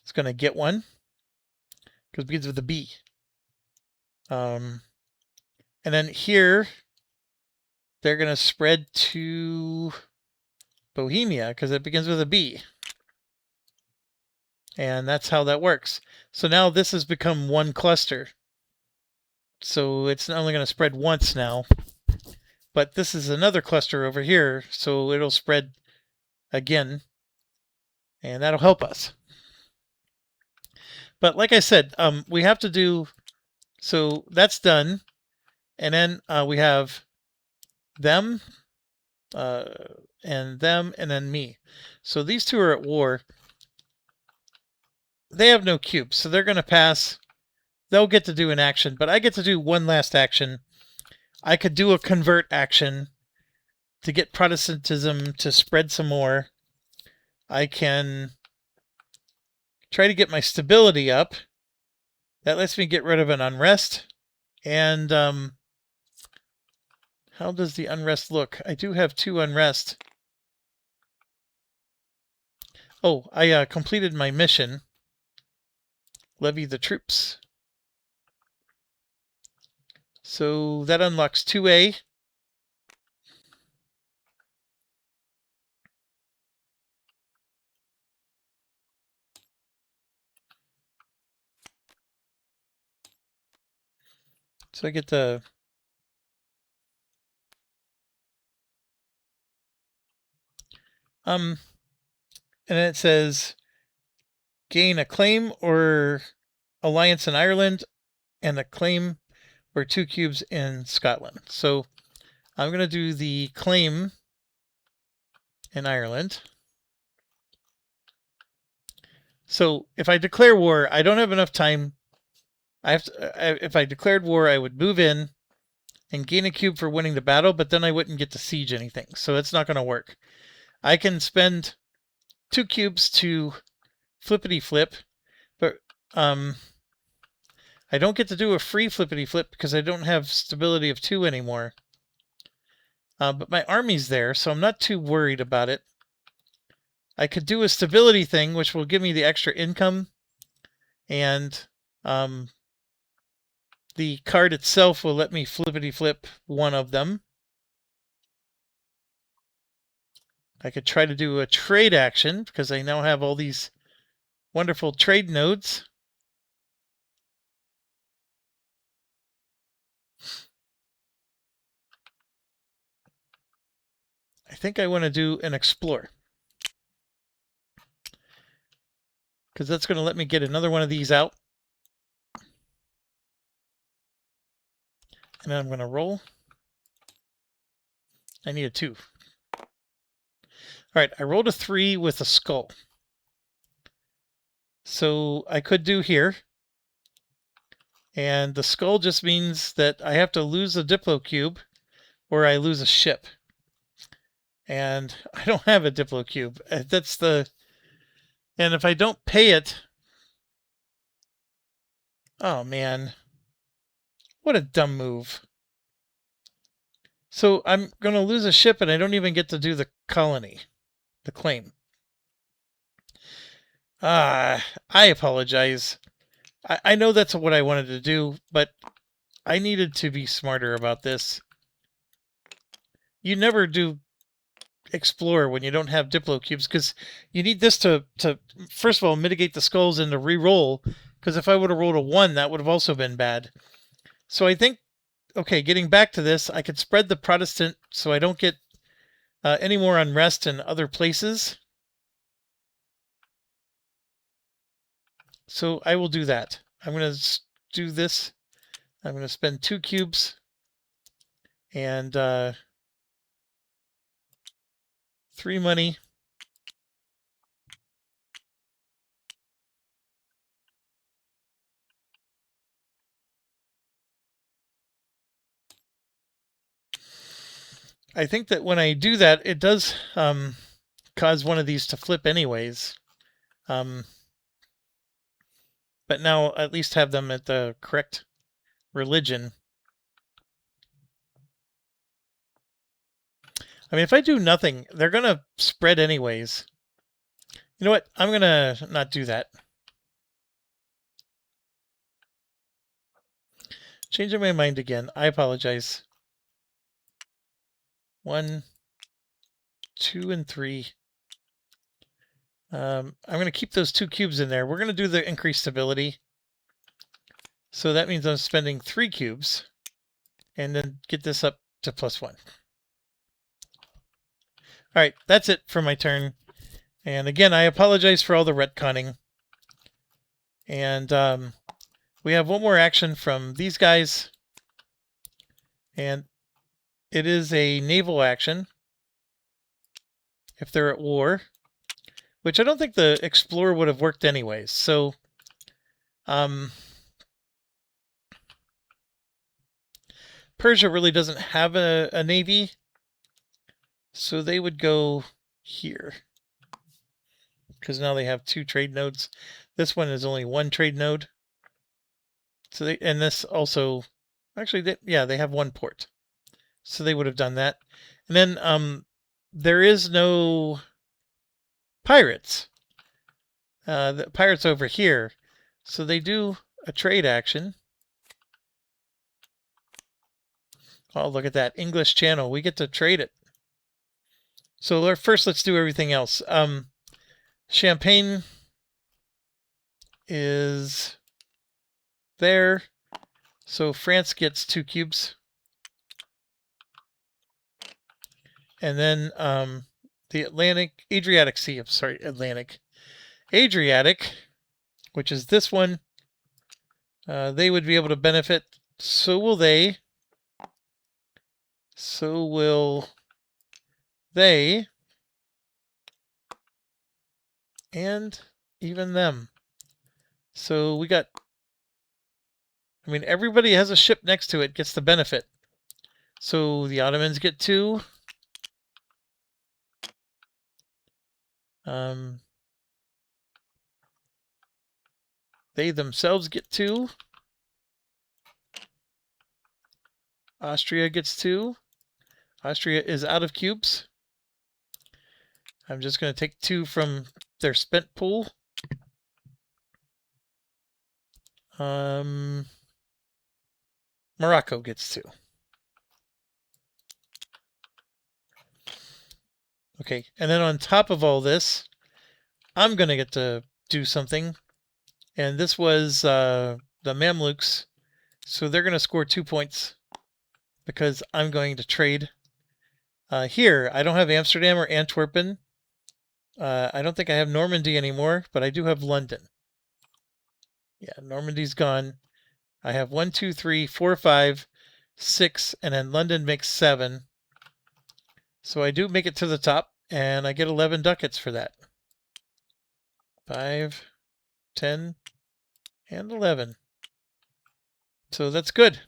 it's going to get 1 because it begins with a B. And then here, they're going to spread to Bohemia because it begins with a B. And that's how that works. So now this has become 1 cluster. So it's only going to spread once now. But this is another cluster over here, so it'll spread again. And that'll help us. But like I said, we have to do... So that's done. And then we have them. and them, and then me. So these two are at war. They have no cubes, so they're going to pass. They'll get to do an action, but I get to do one last action. I could do a convert action to get Protestantism to spread some more. I can try to get my stability up. That lets me get rid of an unrest. And how does the unrest look? I do have 2 unrest. Oh, I completed my mission. Levy the troops. So that unlocks 2A. So I get the and then it says gain a claim or alliance in Ireland and a claim or 2 cubes in Scotland. So I'm going to do the claim in Ireland. So if I declare war, I don't have enough time. If I declared war, I would move in and gain a cube for winning the battle, but then I wouldn't get to siege anything. So it's not going to work. I can spend 2 cubes to flippity flip, but I don't get to do a free flippity flip because I don't have stability of 2 anymore. But my army's there, so I'm not too worried about it. I could do a stability thing, which will give me the extra income, and the card itself will let me flippity flip one of them. I could try to do a trade action because I now have all these wonderful trade nodes. I think I want to do an explore because that's going to let me get another one of these out. And then I'm going to roll. I need a 2. All right, I rolled a 3 with a skull. So I could do here. And the skull just means that I have to lose a Diplo cube or I lose a ship. And I don't have a Diplo cube. That's the... And if I don't pay it... Oh, man. What a dumb move. So I'm going to lose a ship and I don't even get to do the colony, the claim. I apologize. I know that's what I wanted to do, but I needed to be smarter about this. You never do explore when you don't have Diplo cubes because you need this to first of all mitigate the skulls and to re-roll, because if I would have rolled a 1, that would have also been bad. So I think, okay, getting back to this, I could spread the Protestant so I don't get any more unrest in other places. So I will do that. I'm going to do this. I'm going to spend 2 cubes and 3 money. I think that when I do that, it does cause one of these to flip anyways. But now at least have them at the correct religion. I mean, if I do nothing, they're going to spread anyways. You know what? I'm going to not do that. Changing my mind again. I apologize. 1, 2, and 3. I'm going to keep those 2 cubes in there. We're going to do the increased stability. So that means I'm spending 3 cubes and then get this up to +1. All right, that's it for my turn. And again, I apologize for all the retconning. And we have one more action from these guys. And it is a naval action. if they're at war, which I don't think the explorer would have worked anyways. So, Persia really doesn't have a navy, so they would go here because now they have 2 trade nodes. This one is only 1 trade node. So they, and this also, actually, they have 1 port. So they would have done that. And then there is no pirates. The pirates over here. So they do a trade action. Oh, look at that. English Channel. We get to trade it. So first, let's do everything else. Champagne is there. So France gets 2 cubes. And then the Adriatic Sea, Adriatic, which is this one, they would be able to benefit. So will they. So will they. And even them. So we got, I mean, everybody has a ship next to it, gets the benefit. So the Ottomans get 2. They themselves get 2. Austria gets 2. Austria is out of cubes. I'm just going to take 2 from their spent pool. Morocco gets 2. Okay, and then on top of all this, I'm going to get to do something. And this was the Mamluks. So they're going to score 2 points because I'm going to trade. Here, I don't have Amsterdam or Antwerpen. I don't think I have Normandy anymore, but I do have London. Yeah, Normandy's gone. I have 1, 2, 3, 4, 5, 6, and then London makes 7. So I do make it to the top, and I get 11 ducats for that. 5, 10, and 11. So that's good.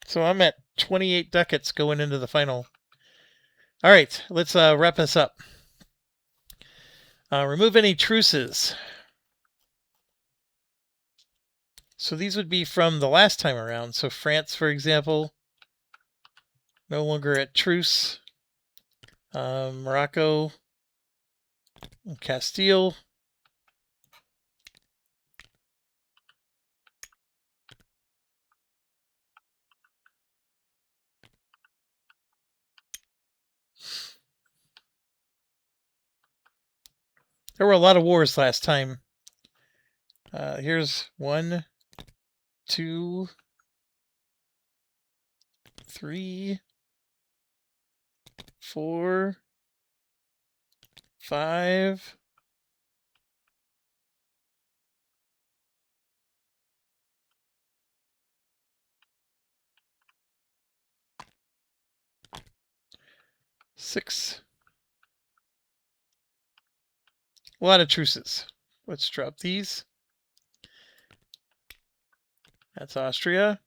So I'm at 28 ducats going into the final. All right, let's wrap this up. Remove any truces. So these would be from the last time around. So France, for example, no longer at truce. Morocco, Castile. There were a lot of wars last time. Here's 1, 2, 3, 4, 5. Six. A lot of truces. Let's drop these. That's Austria.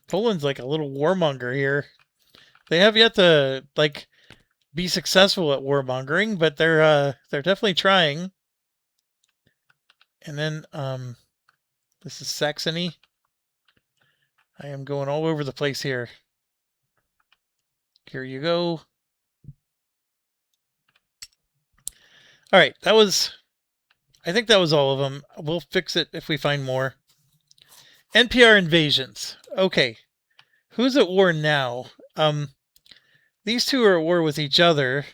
Poland's like a little warmonger here. They have yet to be successful at warmongering, but they're definitely trying. And then this is Saxony. I am going all over the place here. Here you go. All right, I think that was all of them. We'll fix it if we find more. NPR invasions. Okay, who's at war now? These two are at war with each other.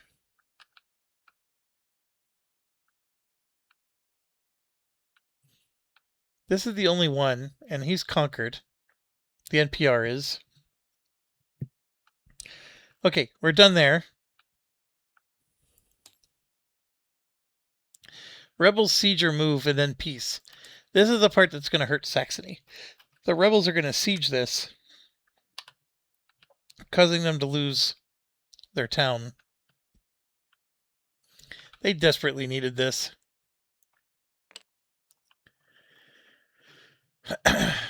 This is the only one, and he's conquered. The NPR is. Okay, we're done there. Rebels, siege or move, and then peace. This is the part that's going to hurt Saxony. The rebels are going to siege this, causing them to lose their town. They desperately needed this.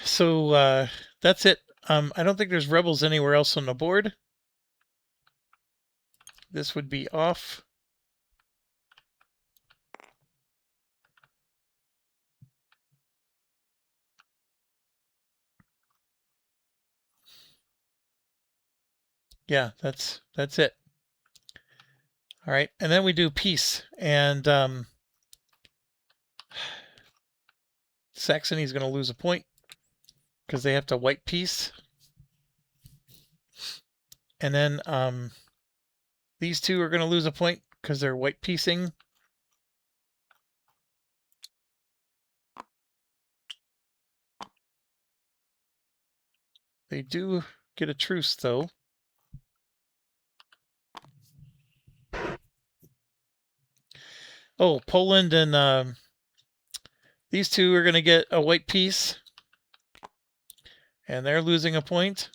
So that's it. I don't think there's rebels anywhere else on the board. This would be off. Yeah, that's it. All right, and then we do peace, and Saxony's going to lose a point because they have to white peace. And then these two are going to lose a point because they're white piecing. They do get a truce, though. Oh, Poland and these two are going to get a white piece. And they're losing a point.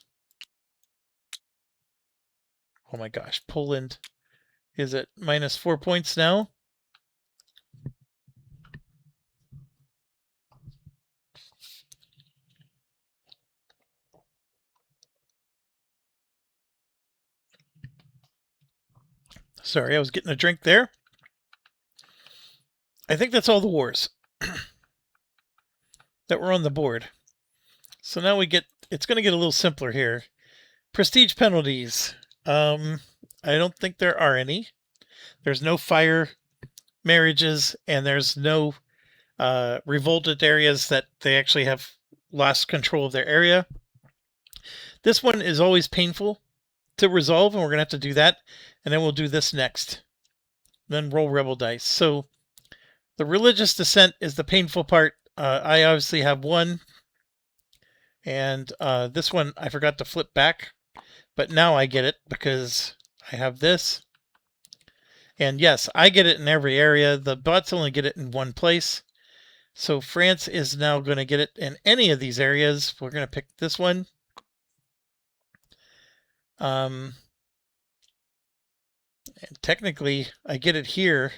Oh my gosh, Poland is at -4 points now. Sorry, I was getting a drink there. I think that's all the wars that were on the board. So now we get, it's going to get a little simpler here. Prestige penalties. I don't think there are any. There's no fire marriages, and there's no revolted areas that they actually have lost control of their area. This one is always painful to resolve, and we're going to have to do that. And then we'll do this next. Then roll rebel dice. So the religious dissent is the painful part. I obviously have one. And this one I forgot to flip back. But now I get it because I have this. And yes, I get it in every area. The bots only get it in one place. So France is now going to get it in any of these areas. We're going to pick this one. And technically, I get it here.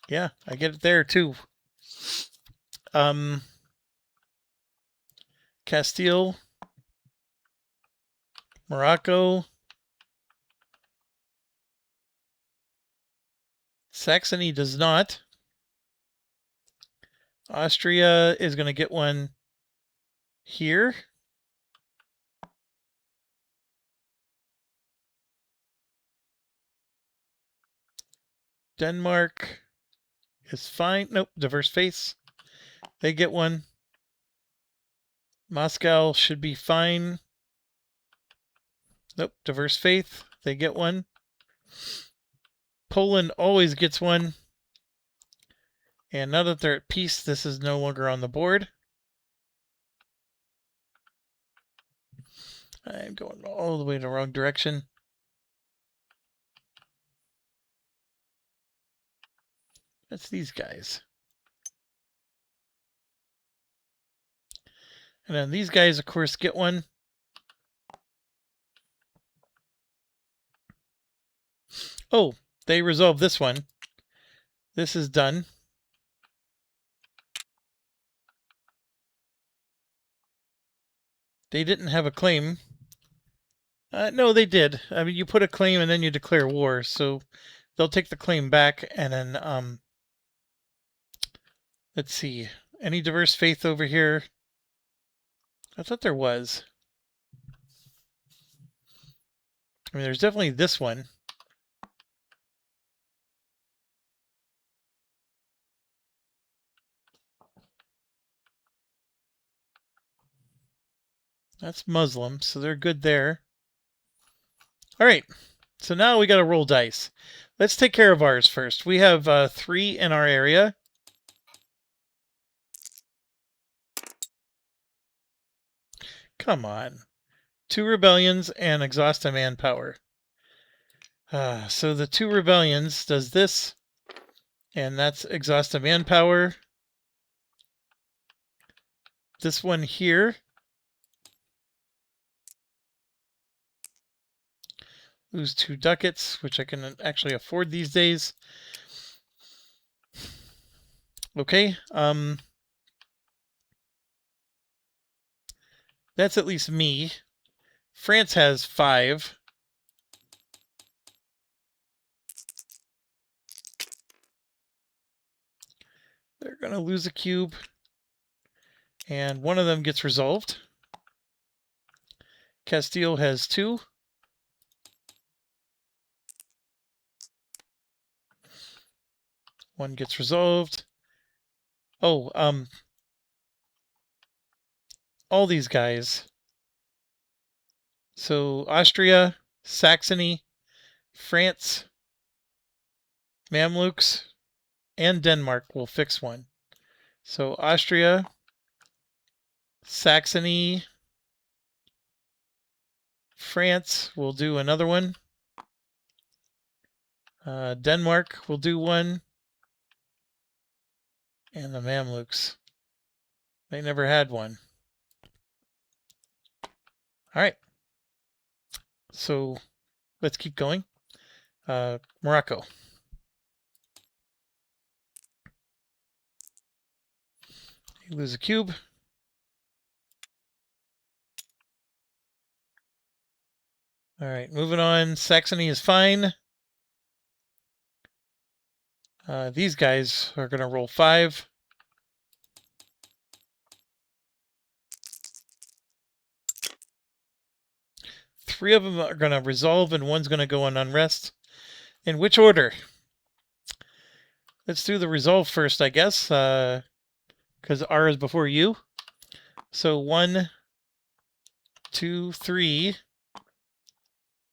Yeah, I get it there too. Castile, Morocco, Saxony does not. Austria is going to get one here. Denmark is fine. Nope, diverse face. They get one. Moscow should be fine. Nope, diverse faith. They get one. Poland always gets one. And now that they're at peace, this is no longer on the board. I'm going all the way in the wrong direction. That's these guys. And then these guys, of course, get one. Oh, they resolved this one. This is done. They didn't have a claim. No, they did. I mean, you put a claim and then you declare war. So they'll take the claim back. And then, let's see. Any diverse faith over here? I thought there was. I mean, there's definitely this one. That's Muslim, so they're good there. All right, so now we got to roll dice. Let's take care of ours first. We have 3 in our area. Come on. 2 rebellions and exhaust a manpower. So the 2 rebellions does this. And that's exhaustive manpower. This one here, lose 2 ducats, which I can actually afford these days. Okay, that's at least me. France has 5. They're going to lose a cube, and one of them gets resolved. Castile has 2. One gets resolved. Oh, all these guys. So Austria, Saxony, France, Mamluks, and Denmark will fix one. So Austria, Saxony, France will do another one. Denmark will do one. And the Mamluks. They never had one. All right. So let's keep going. Morocco. You lose a cube. All right, moving on. Saxony is fine. These guys are going to roll 5. Three of them are going to resolve, and one's going to go on unrest. In which order? Let's do the resolve first, I guess, because R is before U. So 1, 2, 3.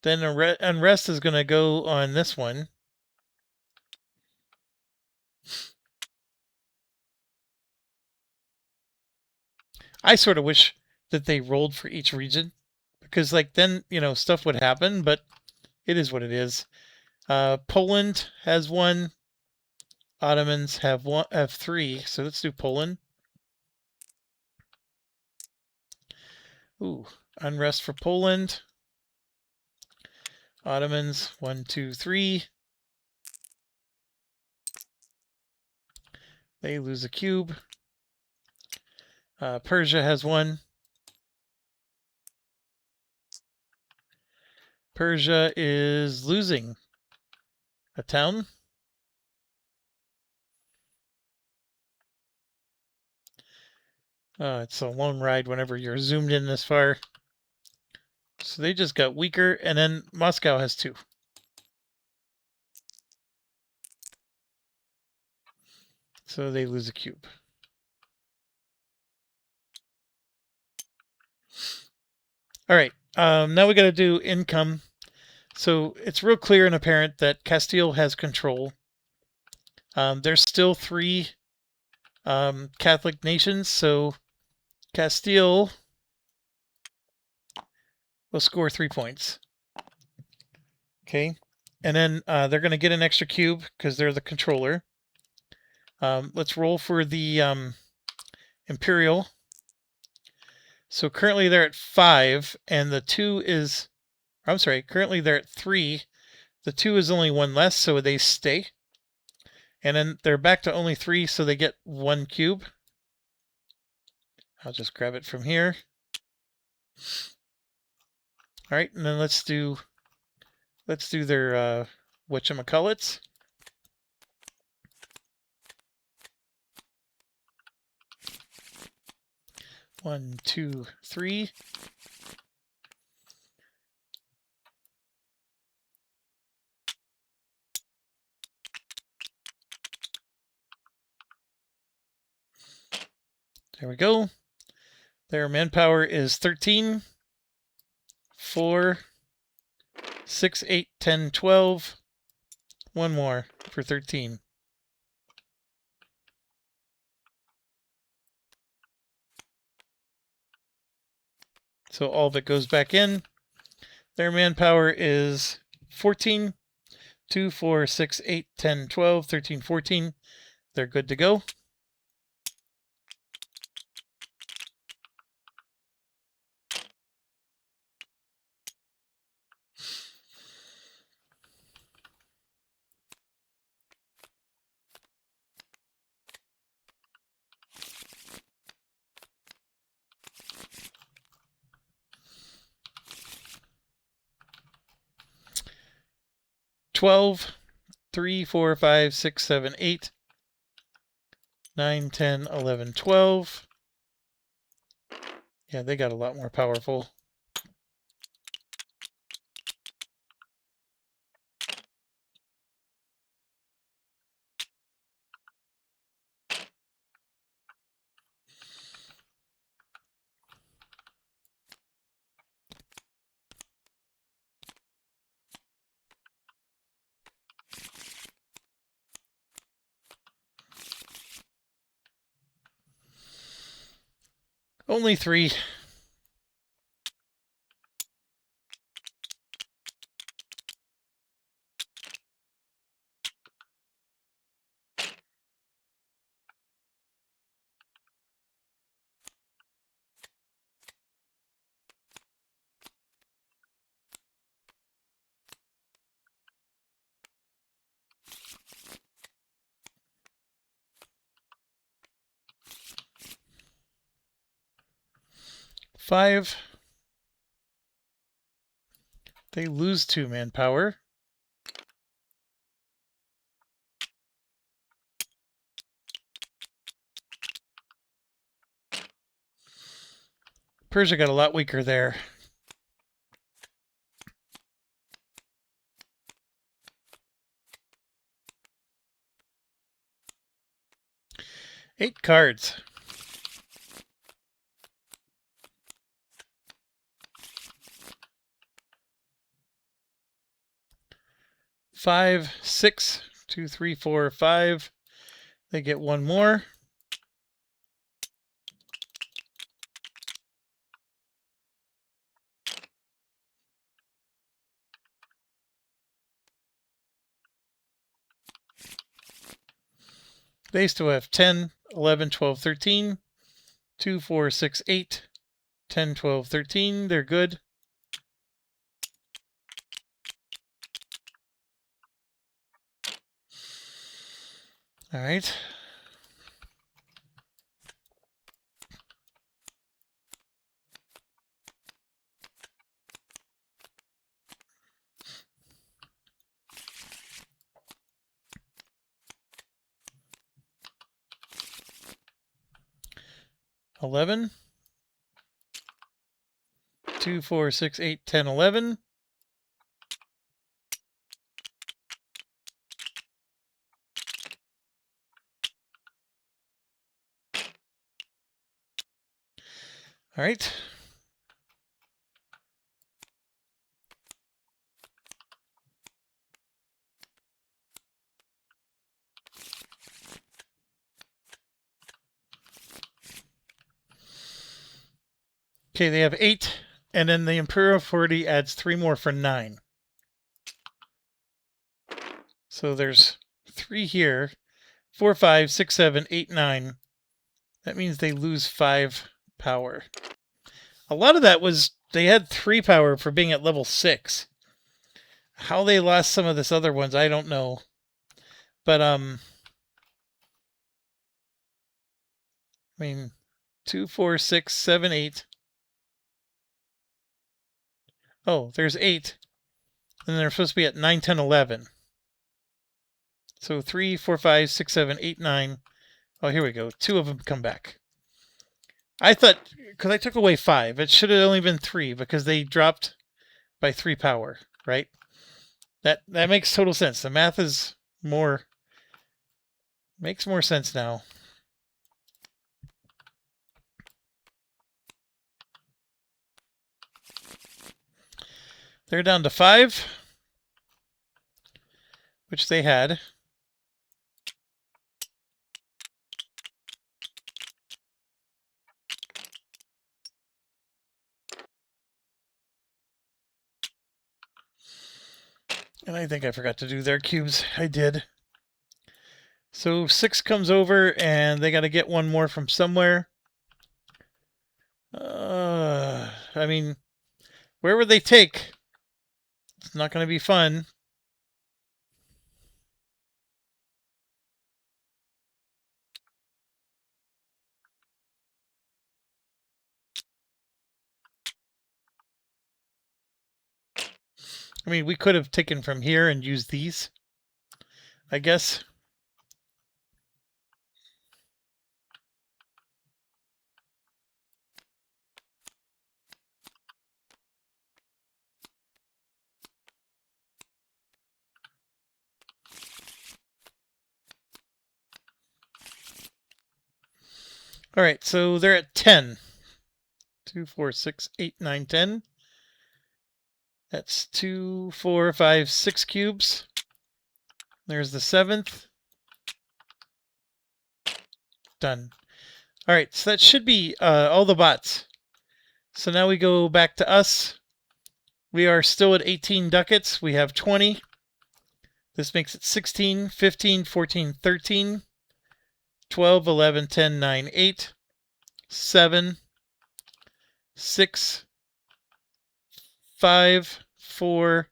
Then unrest is going to go on this one. I sort of wish that they rolled for each region, because like then, stuff would happen, but it is what it is. Poland has 1. Ottomans have 3. So let's do Poland. Ooh, unrest for Poland. Ottomans 1, 2, 3. They lose a cube. Persia has 1. Persia is losing a town. It's a long ride whenever you're zoomed in this far. So they just got weaker, and then Moscow has 2. So they lose a cube. All right, now we got to do income. So it's real clear and apparent that Castile has control. There's still 3 Catholic nations, so Castile will score 3 points. Okay, and then they're going to get an extra cube because they're the controller. Let's roll for the Imperial. So currently they're at 5, and the 2 is... I'm sorry, currently they're at 3. The 2 is only 1 less, so they stay. And then they're back to only 3, so they get 1 cube. I'll just grab it from here. All right, and then let's do their whatchamacallits. One, 2, 3. There we go. Their manpower is 13. 4, 6, 8, 10, 12. One more for 13. So all of it goes back in. Their manpower is 14. 2, 4, 6, 8, 10, 12, 13, 14. They're good to go. $12, 3, 4, 5, 6, 7, 8, 9, 10, 11, 12. Yeah, they got a lot more powerful. Only 3. Five. They lose 2 manpower. Persia got a lot weaker there. Eight cards. Five, 6, 2, 3, 4, 5. They get 1 more. They still have 10, 11, 12, 13. 2, 4, 6, 8, 10, 12, 13. They're good. All right. $11. 2, 4, 6, 8, 10, 11. All right. Okay, they have 8, and then the Imperial 40 adds 3 more for 9. So there's 3 here. 4, 5, 6, 7, 8, 9. That means they lose 5 power. A lot of that was they had 3 power for being at level 6. How they lost some of this other ones, I don't know. But I mean, 2, 4, 6, 7, 8. Oh, there's 8. And they're supposed to be at 9, 10, 11. So 3, 4, 5, 6, 7, 8, 9. Oh, here we go. 2 of them come back. I thought, because I took away 5, it should have only been 3 because they dropped by 3 power, right? That makes total sense. The math is makes more sense now. They're down to 5, which they had. And I think I forgot to do their cubes. I did. So 6 comes over, and they got to get one more from somewhere. I mean, where would they take? It's not going to be fun. I mean, we could have taken from here and used these, I guess. All right, so they're at 10. 2, 4, 6, 8, 9, 10. That's 2, 4, 5, 6 cubes. There's the 7th. Done. All right, so that should be all the bots. So now we go back to us. We are still at 18 ducats. We have 20. This makes it 16, 15, 14, 13, 12, 11, 10, 9, 8, 7, 6, 5, 4,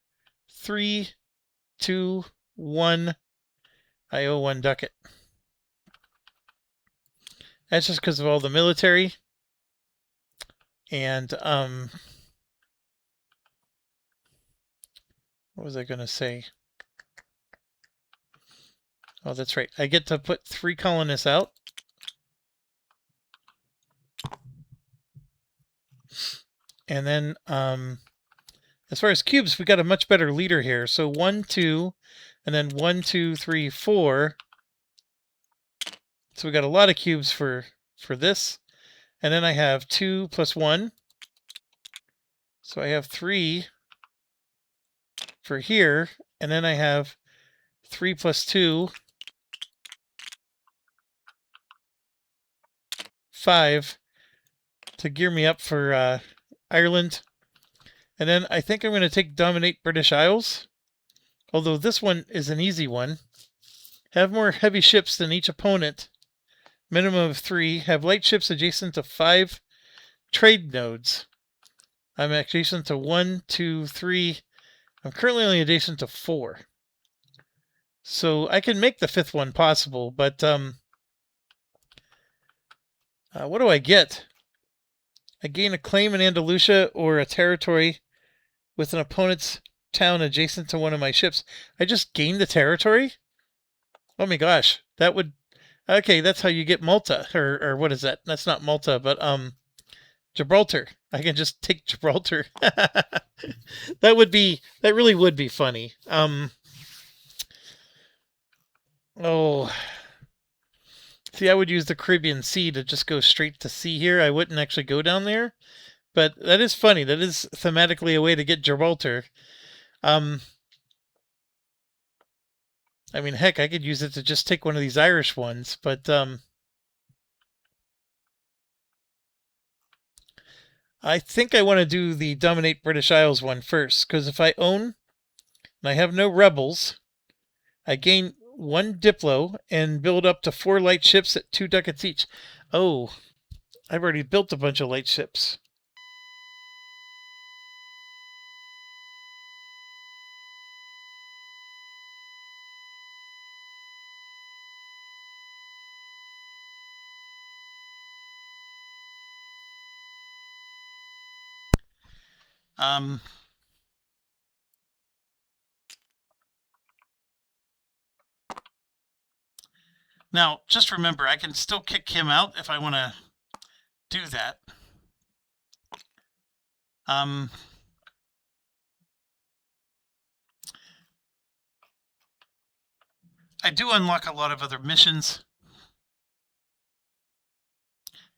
3, 2, 1. I owe 1 ducat. That's just because of all the military. And what was I going to say? Oh, that's right. I get to put 3 colonists out. And then as far as cubes, we got a much better leader here. So 1, 2, and then 1, 2, 3, 4. So we got a lot of cubes for this. And then I have 2 plus 1. So I have 3 for here. And then I have 3 plus 2. 5 to gear me up for Ireland. And then I think I'm going to take Dominate British Isles. Although this one is an easy one. Have more heavy ships than each opponent. Minimum of 3. Have light ships adjacent to 5 trade nodes. I'm adjacent to 1, 2, 3. I'm currently only adjacent to 4. So I can make the 5th one possible, but what do I get? I gain a claim in Andalusia or a territory with an opponent's town adjacent to one of my ships. I just gained the territory? Oh my gosh, that would... Okay, that's how you get Malta, or what is that? That's not Malta, but Gibraltar. I can just take Gibraltar. That really would be funny. Oh, see, I would use the Caribbean Sea to just go straight to sea here. I wouldn't actually go down there, but that is funny. That is thematically a way to get Gibraltar. I mean, heck, I could use it to just take one of these Irish ones, but I think I want to do the Dominate British Isles one first, because if I own and I have no rebels, I gain 1 Diplo and build up to 4 light ships at 2 ducats each. Oh, I've already built a bunch of light ships. Now, just remember, I can still kick him out if I want to do that. I do unlock a lot of other missions.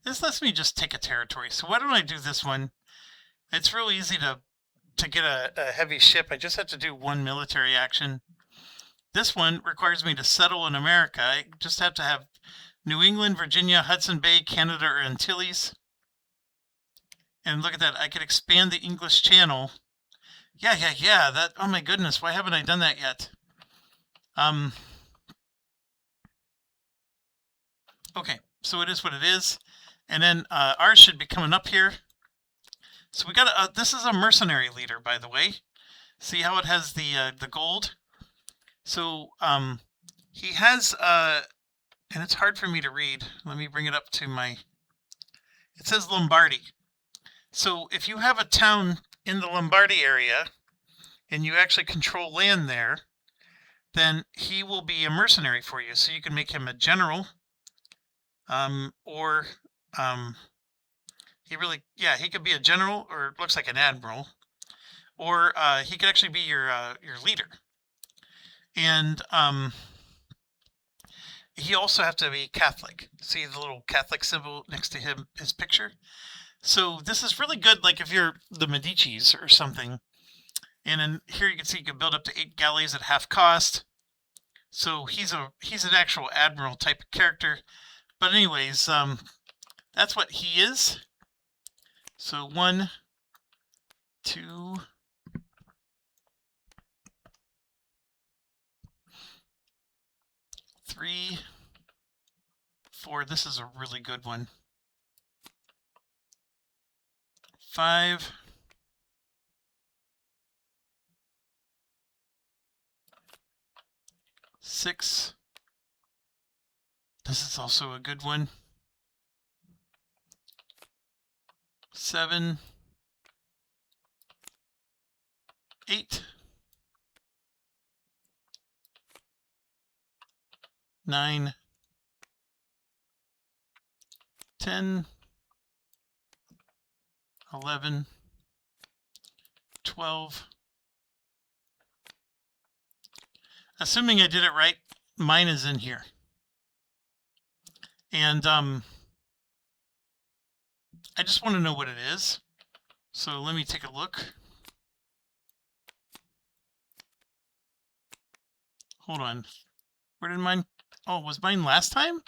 This lets me just take a territory. So why don't I do this one? It's real easy to get a heavy ship. I just have to do 1 military action. This one requires me to settle in America. I just have to have New England, Virginia, Hudson Bay, Canada, or Antilles. And look at that. I could expand the English Channel Yeah. That. Oh my goodness, why haven't I done that yet? Okay, so it is what it is, and then ours should be coming up here. So we got this is a mercenary leader, by the way. See how it has the gold? So he has and it's hard for me to read. Let me bring it up to my. It says Lombardy. So if you have a town in the Lombardy area and you actually control land there, then he will be a mercenary for you. So you can make him a general, or he could be a general, or it looks like an admiral, or he could actually be your leader. And he also have to be Catholic. See the little Catholic symbol next to his picture? So this is really good, like if you're the Medicis or something. And then here you can see you can build up to 8 galleys at half cost. So he's an actual admiral type of character. But anyways, that's what he is. So 1, 2, 3, 4. This is a really good one. 5, 6. This is also a good one. 7, 8, 9, 10, 11, 12. Assuming I did it right, mine is in here. And I just want to know what it is. So let me take a look. Hold on. Where did mine? Oh, was mine last time?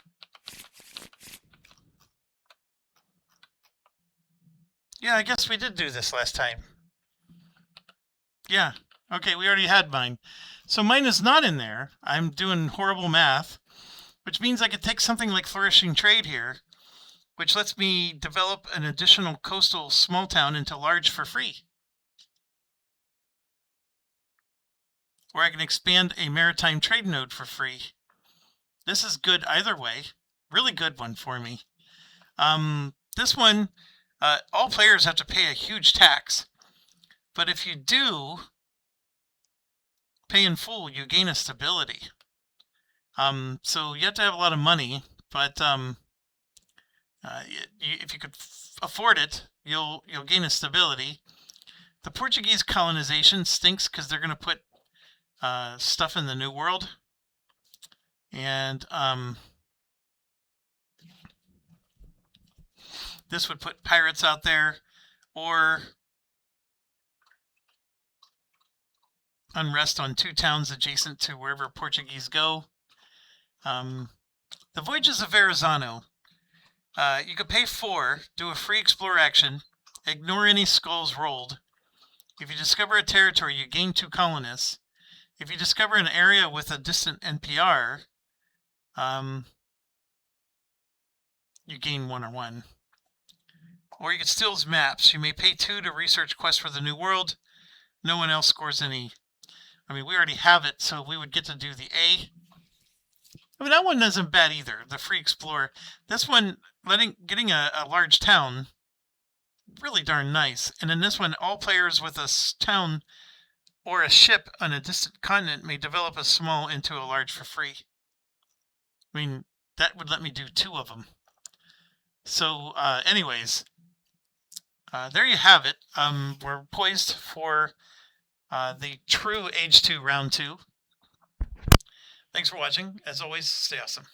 Yeah, I guess we did do this last time. Yeah. Okay, we already had mine. So mine is not in there. I'm doing horrible math, which means I could take something like Flourishing Trade here, which lets me develop an additional coastal small town into large for free. Or I can expand a maritime trade node for free. This is good either way. Really good one for me. This one, all players have to pay a huge tax. But if you do pay in full, you gain a stability. So you have to have a lot of money, but if you could afford it, you'll gain a stability. The Portuguese colonization stinks because they're going to put stuff in the New World, and this would put pirates out there, or unrest on 2 towns adjacent to wherever Portuguese go. The Voyages of Verrazano. You could pay 4, do a free explore action, ignore any skulls rolled. If you discover a territory, you gain 2 colonists. If you discover an area with a distant NPR, you gain 1 or 1. Or you can steal his maps. You may pay 2 to research Quest for the New World. No one else scores any. I mean, we already have it, so we would get to do the A. I mean, that one isn't bad either, the free explorer. This one, getting a large town, really darn nice. And in this one, all players with a town or a ship on a distant continent may develop a small into a large for free. I mean, that would let me do 2 of them. So, anyways, there you have it. We're poised for the true Age 2 Round 2. Thanks for watching. As always, stay awesome.